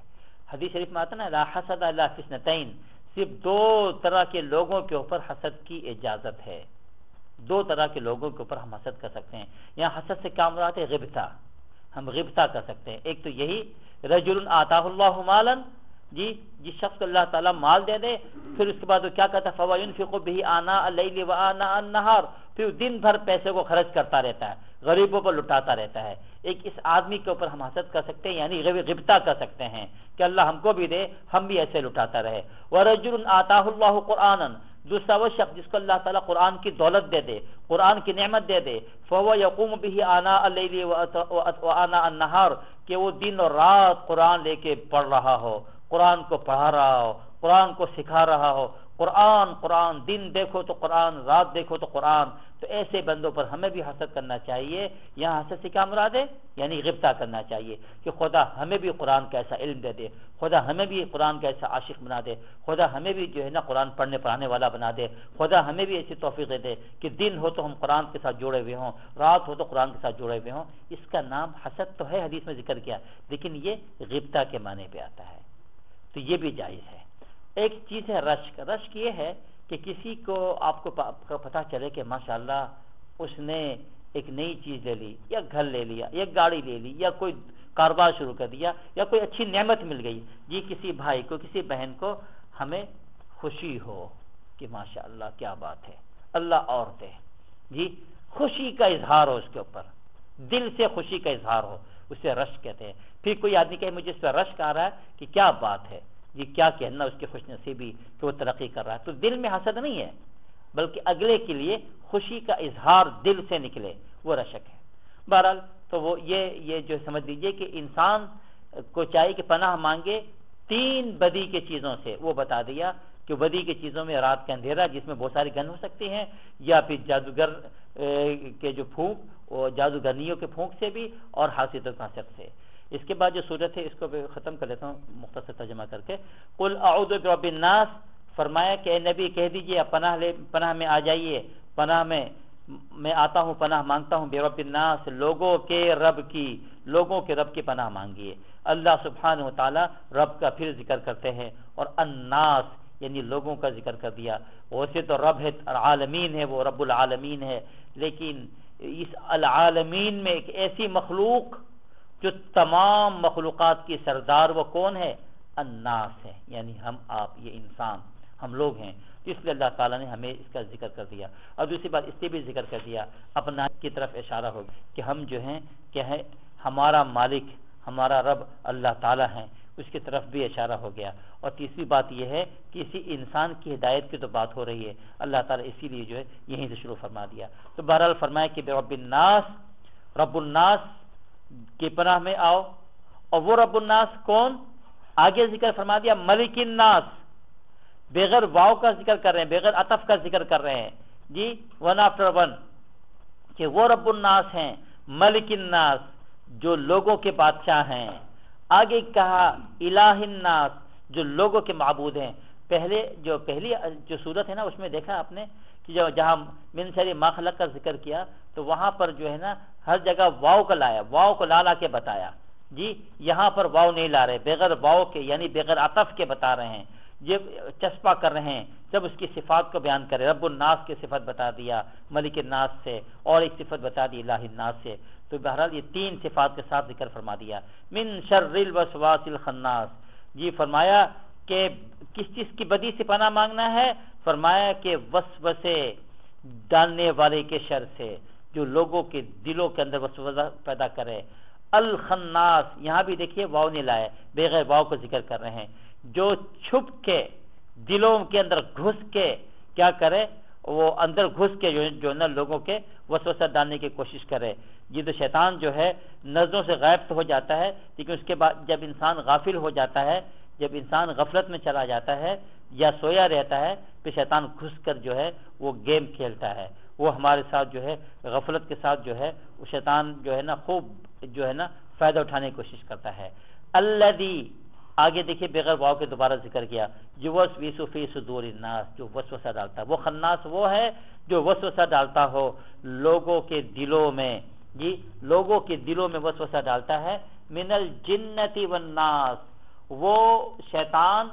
حدیث شریف میں آتا نا لا حسد الا فی اثنتین، صرف 2 طرح کے لوگوں کے اوپر حسد کی اجازت ہے. 2 طرح کے لوگوں کے اوپر ہم حسد کر سکتے ہیں. یہاں حسد سے کیا مراد ہے؟ غبطہ. ہم غبطہ کر سکتے ہیں. ایک تو یہی رجل آتاہ اللہ مالا، جی جس شخص کو اللہ تعالیٰ مال دے دے، پھر اس کے بعد وہ کیا کہتا ہے فَوَا يُنْفِقُ بِهِ آنَاءَ اللَّيْلِ وَآنَاءَ النَّهَارِ، پھر دن بھر پیسے کو خرچ کرتا رہتا ہے، غریبوں پر لٹاتا رہتا ہے. ایک اس آدمی کے اوپر ہم حسد کر سکتے ہیں، یعنی غبطہ کر سکتے ہیں کہ اللہ ہم کو بھی دے، ہم بھی ایسے لٹاتا رہے. وَرَجُلٌ آتَاهُ اللَّهُ قُرْآنًا، دوسرا وہ شخص جس کو اللہ تعالیٰ قرآن کی دولت دے دے، قرآن کی نعمت دے دے. فَوَا يَقُومُ بِهِ آنَاءَ اللَّيْلِ وَآنَاءَ النَّهَارِ، کہ وہ دن اور رات قرآن لے کے پڑھ رہا ہو، قرآن کو پڑھا رہا ہو، قرآن کو سکھا رہا ہو. قرآن دن دیکھو تو قرآن، رات دیکھو تو قرآن. تو ایسے بندوں پر ہمیں بھی حسد کرنا چاہیے. یہاں حسد سے کیا مراد ہے؟ یعنی غبطہ کرنا چاہیے کہ خدا ہمیں بھی قرآن کا ایسا علم دے دے، خدا ہمیں بھی قرآن کا ایسا عاشق بنا دے، خدا ہمیں بھی جو ہے نا قرآن پڑھنے پڑھانے والا بنا دے، خدا ہمیں بھی ایسی توفیق دے دے کہ دن ہو تو ہم قرآن کے ساتھ جوڑے ہوئے ہوں، رات ہو تو قرآن کے ساتھ جوڑے ہوئے ہوں. اس کا نام حسد تو ہے، حدیث میں ذکر کیا، لیکن یہ غبطہ کے معنی پہ آتا ہے، تو یہ بھی جائز ہے. ایک چیز ہے رشک. رشک یہ ہے کہ کسی کو آپ کو پتہ چلے کہ ماشاءاللہ اس نے ایک نئی چیز لے لی، یا گھر لے لیا، یا گاڑی لے لی، یا کوئی کاروبار شروع کر دیا، یا کوئی اچھی نعمت مل گئی. جی کسی بھائی کو، کسی بہن کو ہمیں خوشی ہو کہ ماشاءاللہ کیا بات ہے، اللہ اور دے، جی خوشی کا اظہار ہو، اس کے اوپر دل سے خوشی کا اظہار ہو، اسے رشک کہتے ہیں. پھر کوئی آدمی کہے مجھے اس پہ رشک آ رہا ہے کہ کیا بات ہے، جی کیا کہنا اس کی خوش نصیبی کہ وہ ترقی کر رہا ہے. تو دل میں حسد نہیں ہے، بلکہ اگلے کے لیے خوشی کا اظہار دل سے نکلے، وہ رشک ہے. بہرحال تو وہ یہ جو سمجھ لیجئے کہ انسان کو چاہیے کہ پناہ مانگے 3 بدی کے چیزوں سے. وہ بتا دیا کہ بدی کی چیزوں میں رات کا اندھیرا جس میں بہت ساری گن ہو سکتی ہیں، یا پھر جادوگر کے جو پھونک، وہ جادوگرنیوں کے پھونک سے بھی، اور حاسد و حسد سے. اس کے بعد جو صورت ہے اس کو بھی ختم کر لیتا ہوں مختصر ترجمہ کر کے. قل اعوذ برب الناس، فرمایا کہ اے نبی کہہ دیجئے آپ پناہ میں آ جائیے، پناہ میں آتا ہوں، پناہ مانگتا ہوں برب الناس، لوگوں کے رب کی پناہ مانگیے. اللہ سبحانہ وتعالی رب کا پھر ذکر کرتے ہیں، اور الناس یعنی لوگوں کا ذکر کر دیا. ویسے تو رب ہے العالمین ہے، وہ رب العالمین ہے، لیکن اس العالمین میں ایک ایسی مخلوق جو تمام مخلوقات کی سردار، وہ کون ہے؟ الناس ہے، یعنی ہم آپ، یہ انسان، ہم لوگ ہیں. اس لیے اللہ تعالیٰ نے ہمیں اس کا ذکر کر دیا. اور دوسری بات اس سے بھی ذکر کر دیا، اپنا کی طرف اشارہ ہوگا کہ ہم جو ہیں کہ ہے ہمارا مالک، ہمارا رب اللہ تعالیٰ ہیں، اس کی طرف بھی اشارہ ہو گیا. اور تیسری بات یہ ہے کہ اسی انسان کی ہدایت کی تو بات ہو رہی ہے، اللہ تعالیٰ اسی لیے جو ہے یہیں سے شروع فرما دیا. تو بہرحال فرمایا کہ رب الناس، رب الناس کی پناہ میں آؤ. اور وہ رب الناس کون؟ آگے ذکر فرما دیا ملک الناس، بغیر واو کا ذکر کر رہے ہیں، بغیر عطف کا ذکر کر رہے ہیں، جی ون آفٹر ون، کہ وہ رب الناس ہیں، ملک الناس جو لوگوں کے بادشاہ ہیں. آگے کہا الہ الناس جو لوگوں کے معبود ہیں. پہلی جو صورت ہے نا اس میں دیکھا آپ نے کہ جہاں من شر ما خلق کا ذکر کیا تو وہاں پر جو ہے نا ہر جگہ واو کا لایا، واو کو لا کے بتایا. جی یہاں پر واو نہیں لا رہے، بغیر واو کے یعنی بغیر عطف کے بتا رہے ہیں، یہ چسپا کر رہے ہیں. جب اس کی صفات کو بیان کرے، رب الناس کی صفت بتا دیا ملک الناس سے، اور ایک صفت بتا دی الہ الناس سے. تو بہرحال یہ 3 صفات کے ساتھ ذکر فرما دیا. من شر الوسواس الخناس، جی فرمایا کہ کس چیز کی بدی سے پناہ مانگنا ہے؟ فرمایا کہ وسوسے ڈالنے والے کے شر سے، جو لوگوں کے دلوں کے اندر وسوسہ پیدا کرے. الخناس یہاں بھی دیکھیے واو نہیں لائے، بغیر واو کو ذکر کر رہے ہیں، جو چھپ کے دلوں کے اندر گھس کے کیا کرے، وہ اندر گھس کے جو نا لوگوں کے وسوسہ ڈالنے کی کوشش کرے. یہ تو شیطان جو ہے نظروں سے غائب تو ہو جاتا ہے، لیکن اس کے بعد جب انسان غافل ہو جاتا ہے، جب انسان غفلت میں چلا جاتا ہے یا سویا رہتا ہے، پھر شیطان گھس کر جو ہے وہ گیم کھیلتا ہے. وہ ہمارے ساتھ جو ہے غفلت کے ساتھ جو ہے وہ شیطان جو ہے نا خوب جو ہے نا فائدہ اٹھانے کی کوشش کرتا ہے. الذی آگے دیکھیے بغیر واو کے دوبارہ ذکر کیا، جو وسوس فی صدور الناس، جو وسوسہ ڈالتا ہے. وہ خناس وہ ہے جو وسوسہ ڈالتا ہو لوگوں کے دلوں میں، جی لوگوں کے دلوں میں وسوسہ ڈالتا ہے. من الجنۃ والناس، وہ شیطان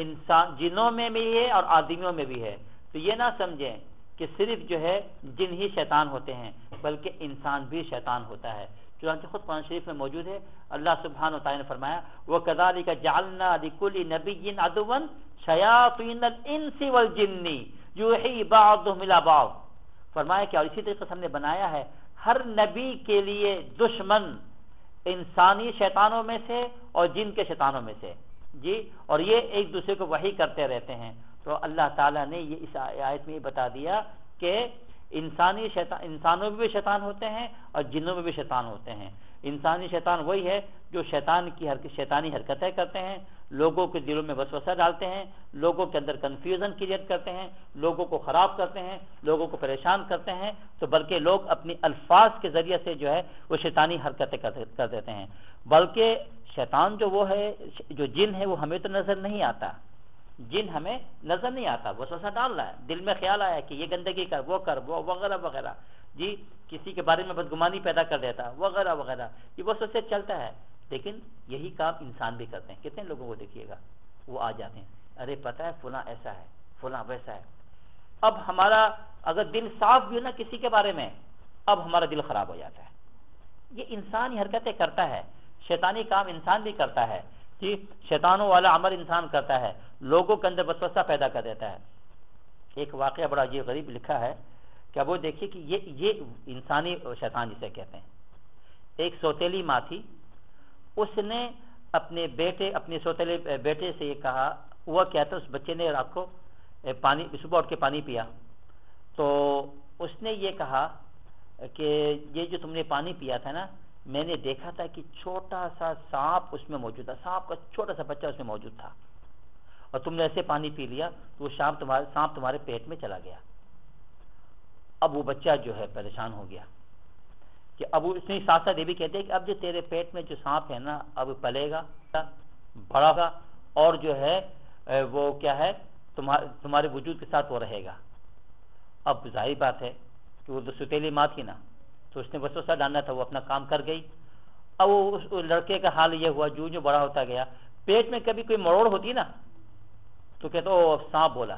انسان جنوں میں بھی ہے اور آدمیوں میں بھی ہے. تو یہ نہ سمجھیں کہ صرف جو ہے جن ہی شیطان ہوتے ہیں، بلکہ انسان بھی شیطان ہوتا ہے، چنانچہ خود قرآن شریف میں موجود ہے. اللہ سبحانہ وتعالی نے فرمایا وَكَذَلِكَ جَعَلْنَا لِكُلِّ نَبِيٍّ عَدُوًّا شَيَاطِينَ الْإِنسِ وَالْجِنِّ يُوحِي بَعْضُهُمْ إِلَى بَعْضٍ. فرمایا کہ اور اسی طریقے سے ہم نے بنایا ہے ہر نبی کے لیے دشمن انسانی شیطانوں میں سے اور جن کے شیطانوں میں سے جی، اور یہ ایک دوسرے کو وحی کرتے رہتے ہیں. تو اللہ تعالیٰ نے یہ اس آیت میں بتا دیا کہ انسانوں میں بھی شیطان ہوتے ہیں اور جنوں میں بھی شیطان ہوتے ہیں. انسانی شیطان وہی ہے جو شیطانی حرکتیں کرتے ہیں، لوگوں کے دلوں میں وسوسہ ڈالتے ہیں، لوگوں کے اندر کنفیوژن کریٹ کرتے ہیں، لوگوں کو خراب کرتے ہیں، لوگوں کو پریشان کرتے ہیں. تو بلکہ لوگ اپنی الفاظ کے ذریعے سے جو ہے وہ شیطانی حرکتیں کر دیتے ہیں. بلکہ شیطان جو وہ ہے، جو جن ہے، وہ ہمیں تو نظر نہیں آتا. جن ہمیں نظر نہیں آتا، وسوسہ ڈال رہا ہے، دل میں خیال آیا کہ یہ گندگی کر وہ وغیرہ وغیرہ جی، کسی کے بارے میں بدگمانی پیدا کر دیتا وغیرہ وغیرہ، یہ وسوسے چلتا ہے. لیکن یہی کام انسان بھی کرتے ہیں. کتنے لوگوں کو دیکھیے گا وہ آ جاتے ہیں، ارے پتہ ہے فلاں ایسا ہے، فلاں ویسا ہے. اب ہمارا اگر دل صاف بھی ہو نا کسی کے بارے میں، اب ہمارا دل خراب ہو جاتا ہے. یہ انسان حرکتیں کرتا ہے، شیطانی کام انسان بھی کرتا ہے جی، شیطانوں والا عمل انسان کرتا ہے، لوگوں کے اندر وسوسہ پیدا کر دیتا ہے. ایک واقعہ بڑا عجیب غریب لکھا ہے کہ اب وہ دیکھیے کہ یہ انسانی شیطان جسے کہتے ہیں. ایک سوتیلی ماں تھی، اس نے اپنے سوتیلے بیٹے سے یہ کہا، ہوا کیا تھا، اس بچے نے رات کو پانی صبح اٹھ کے پانی پیا تو اس نے یہ کہا کہ یہ جو تم نے پانی پیا تھا نا، میں نے دیکھا تھا کہ چھوٹا سا سانپ اس میں موجود تھا، سانپ کا چھوٹا سا بچہ اس میں موجود تھا، اور تم نے ایسے پانی پی لیا تو وہ سانپ تمہارے پیٹ میں چلا گیا. اب وہ بچہ جو ہے پریشان ہو گیا کہ اب اس نے ساتھ ساتھ یہ بھی کہتے ہیں کہ اب جو تیرے پیٹ میں جو سانپ ہے نا، اب پلے گا، بڑا گا، اور جو ہے وہ کیا ہے تمہارے وجود کے ساتھ وہ رہے گا. اب ظاہر بات ہے کہ وہ ستیلی ماں تھی نا، تو اس نے وسوسہ ڈالنا تھا، وہ اپنا کام کر گئی. اب اس لڑکے کا حال یہ ہوا، جو بڑا ہوتا گیا، پیٹ میں کبھی کوئی مروڑ ہوتی نا تو کہتا وہ سانپ بولا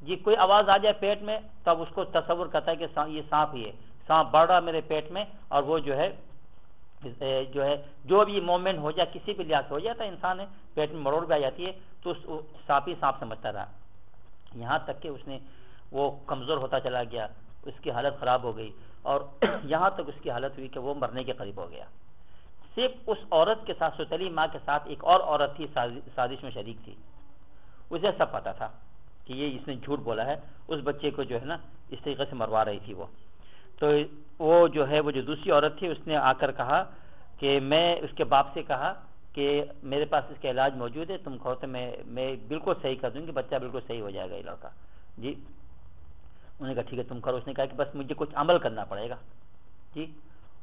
جی، کوئی آواز آ جائے پیٹ میں تب اس کو تصور کرتا ہے کہ یہ سانپ ہی ہے، سانپ بڑھ رہا میرے پیٹ میں. اور وہ جو ہے جو بھی مومنٹ ہو جائے، کسی بھی لحاظ سے ہو جاتا ہے انسان ہے، پیٹ میں مروڑ بھی آ جاتی ہے تو سانپ ہی سانپ سمجھتا رہا، یہاں تک کہ وہ کمزور ہوتا چلا گیا، اس کی حالت خراب ہو گئی، اور یہاں تک اس کی حالت ہوئی کہ وہ مرنے کے قریب ہو گیا. صرف اس عورت کے ساتھ، سوتیلی ماں کے ساتھ ایک اور عورت تھی، سازش میں شریک تھی. اسے سب پتا تھا کہ یہ اس نے جھوٹ بولا ہے، اس بچے کو جو ہے نا اس طریقے سے مروا رہی تھی. تو وہ جو ہے وہ جو دوسری عورت تھی، اس نے آ کر کہا کہ میں اس کے باپ سے کہا کہ میرے پاس اس کا علاج موجود ہے، تم کہو تو میں بالکل صحیح کر دوں گی، بچہ بالکل صحیح ہو جائے گا یہ لڑکا جی. انہوں نے کہا ٹھیک ہے تم کرو. اس نے کہا کہ بس مجھے کچھ عمل کرنا پڑے گا جی،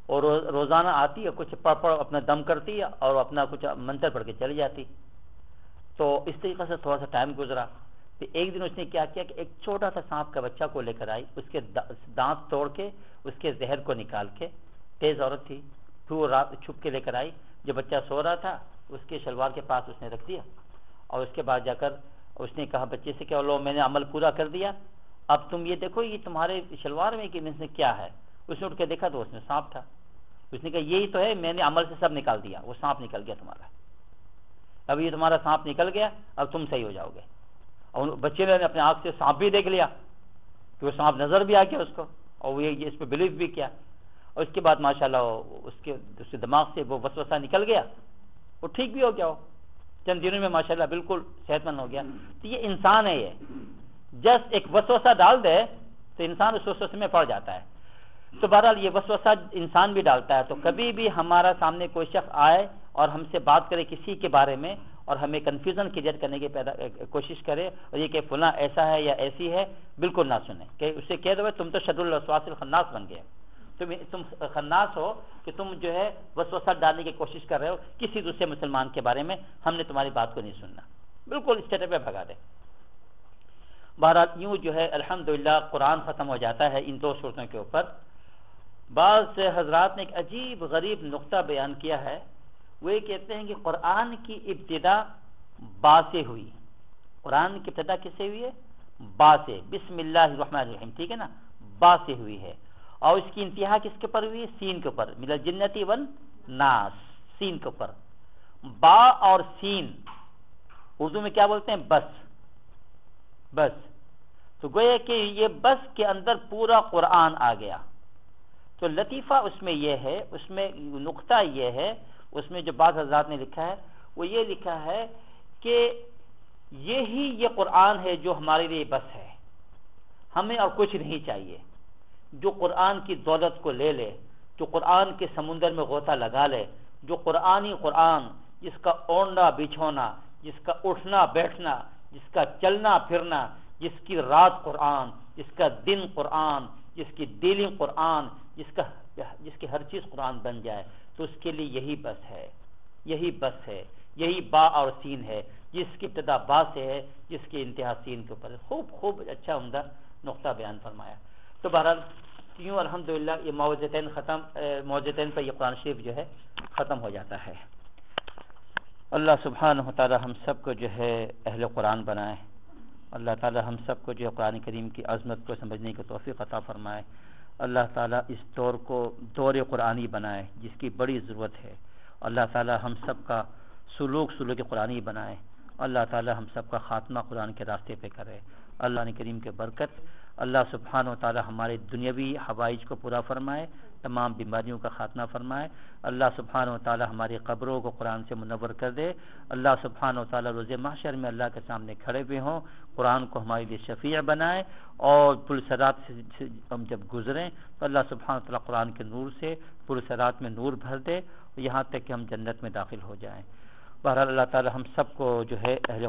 اور روزانہ آتی ہے، کچھ پڑھ اپنا دم کرتی ہے اور اپنا کچھ منتر پڑھ کے چلی جاتی. تو اس طریقے سے تھوڑا سا ٹائم گزرا. پھر ایک دن اس نے کیا کیا کہ ایک چھوٹا سا سانپ کا بچہ کو لے کر آئی، اس کے دانت توڑ کے اس کے زہر کو نکال کے، تیز عورت تھی، پھر وہ رات چھپ کے لے کر آئی. جو بچہ سو رہا تھا اس کے شلوار کے پاس اس نے رکھ دیا، اور اس کے بعد جا کر اس نے کہا بچے سے کہ لو میں نے عمل پورا کر دیا، اب تم یہ دیکھو یہ تمہارے شلوار میں کہ نے کیا ہے. اس نے اٹھ کے دیکھا تو اس میں سانپ تھا. اس نے کہا یہی تو ہے، میں نے عمل سے سب نکال دیا، وہ سانپ نکل گیا تمہارا، اب یہ تمہارا سانپ نکل گیا، اب تم صحیح ہو جاؤ گے. اور بچے نے اپنے آنکھ سے سانپ بھی دیکھ لیا کہ وہ سانپ نظر بھی آ گیا اس کو، اور وہ اس پہ بلیو بھی کیا. اور اس کے بعد ماشاءاللہ اس کے دماغ سے وہ وسوسہ نکل گیا، وہ ٹھیک بھی ہو گیا، چند دنوں میں ماشاءاللہ بالکل صحت مند ہو گیا. تو یہ انسان ہے، یہ جسٹ ایک وسوسہ ڈال دے تو انسان اس وسوسے میں پڑ جاتا ہے. تو بہرحال یہ وسوسہ انسان بھی ڈالتا ہے. تو کبھی بھی ہمارا سامنے کوئی شخص آئے اور ہم سے بات کرے کسی کے بارے میں اور ہمیں کنفیوژن کریٹ کرنے کی کوشش کرے اور یہ کہ فلاں ایسا ہے یا ایسی ہے، بالکل نہ سنیں. کہ اسے کہہ دو تم تو شد الوسواس الخناس بن گئے، تم خناس ہو کہ تم جو ہے وسوسہ ڈالنے کی کوشش کر رہے ہو کسی دوسرے مسلمان کے بارے میں، ہم نے تمہاری بات کو نہیں سننا، بالکل اسٹیٹ پہ بھگا دے. بہرحال یوں جو ہے الحمدللہ قرآن ختم ہو جاتا ہے ان دو صورتوں کے اوپر. بعض حضرات نے ایک عجیب غریب نقطہ بیان کیا ہے، وہ یہ کہتے ہیں کہ قرآن کی ابتدا با سے ہوئی. قرآن کی ابتدا کس سے ہوئی ہے؟ با سے، بسم اللہ الرحمن الرحیم، ٹھیک ہے نا، با سے ہوئی ہے. اور اس کی انتہا کس کے اوپر ہوئی؟ سین کے اوپر، من الجنۃ والناس، سین کے اوپر۔ با اور سین اردو میں کیا بولتے ہیں؟ بس، بس۔ تو گویا کہ یہ بس کے اندر پورا قرآن آ گیا۔ تو لطیفہ اس میں یہ ہے، اس میں نقطہ یہ ہے، اس میں جو بعض حضرات نے لکھا ہے وہ یہ لکھا ہے کہ یہی یہ قرآن ہے جو ہمارے لیے بس ہے، ہمیں اور کچھ نہیں چاہیے۔ جو قرآن کی دولت کو لے لے، جو قرآن کے سمندر میں غوطہ لگا لے، جو قرآن جس کا اوڑھنا بچھونا، جس کا اٹھنا بیٹھنا، جس کا چلنا پھرنا، جس کی رات قرآن، جس کا دن قرآن، جس کی ڈیلنگ قرآن، جس کی ہر چیز قرآن بن جائے، تو اس کے لیے یہی بس ہے، یہی بس ہے، یہی با اور سین ہے، جس کی ابتدا با سے ہے، جس کی انتہا سین کے اوپر ہے۔ خوب اچھا عمدہ نقطہ بیان فرمایا۔ تو بہرحال یوں الحمدللہ یہ معوذتین پر یہ قرآن شریف جو ہے ختم ہو جاتا ہے۔ اللہ سبحانہ و تعالی ہم سب کو جو ہے اہل قرآن بنائے، اللہ تعالی ہم سب کو جو ہے قرآن کریم کی عظمت کو سمجھنے کی توفیق عطا فرمائے، اللہ تعالی اس دور کو دور قرآنی بنائے جس کی بڑی ضرورت ہے، اللہ تعالی ہم سب کا سلوک قرآنی بنائے، اللہ تعالی ہم سب کا خاتمہ قرآن کے راستے پہ کرے۔ اللہ نے کریم کے برکت، اللہ سبحانہ و تعالی ہمارے دنیاوی حوائج کو پورا فرمائے، تمام بیماریوں کا خاتمہ فرمائے، اللہ سبحانہ و تعالی ہماری قبروں کو قرآن سے منور کر دے، اللہ سبحانہ و تعالی روز محشر میں اللہ کے سامنے کھڑے ہوئے ہوں، قرآن کو ہمارے لیے شفیع بنائے، اور پلسرات سے ہم جب گزریں تو اللہ سبحانہ و تعالی قرآن کے نور سے پلسرات میں نور بھر دے، یہاں تک کہ ہم جنت میں داخل ہو جائیں۔ بہرحال اللہ تعالی ہم سب کو جو ہے اہل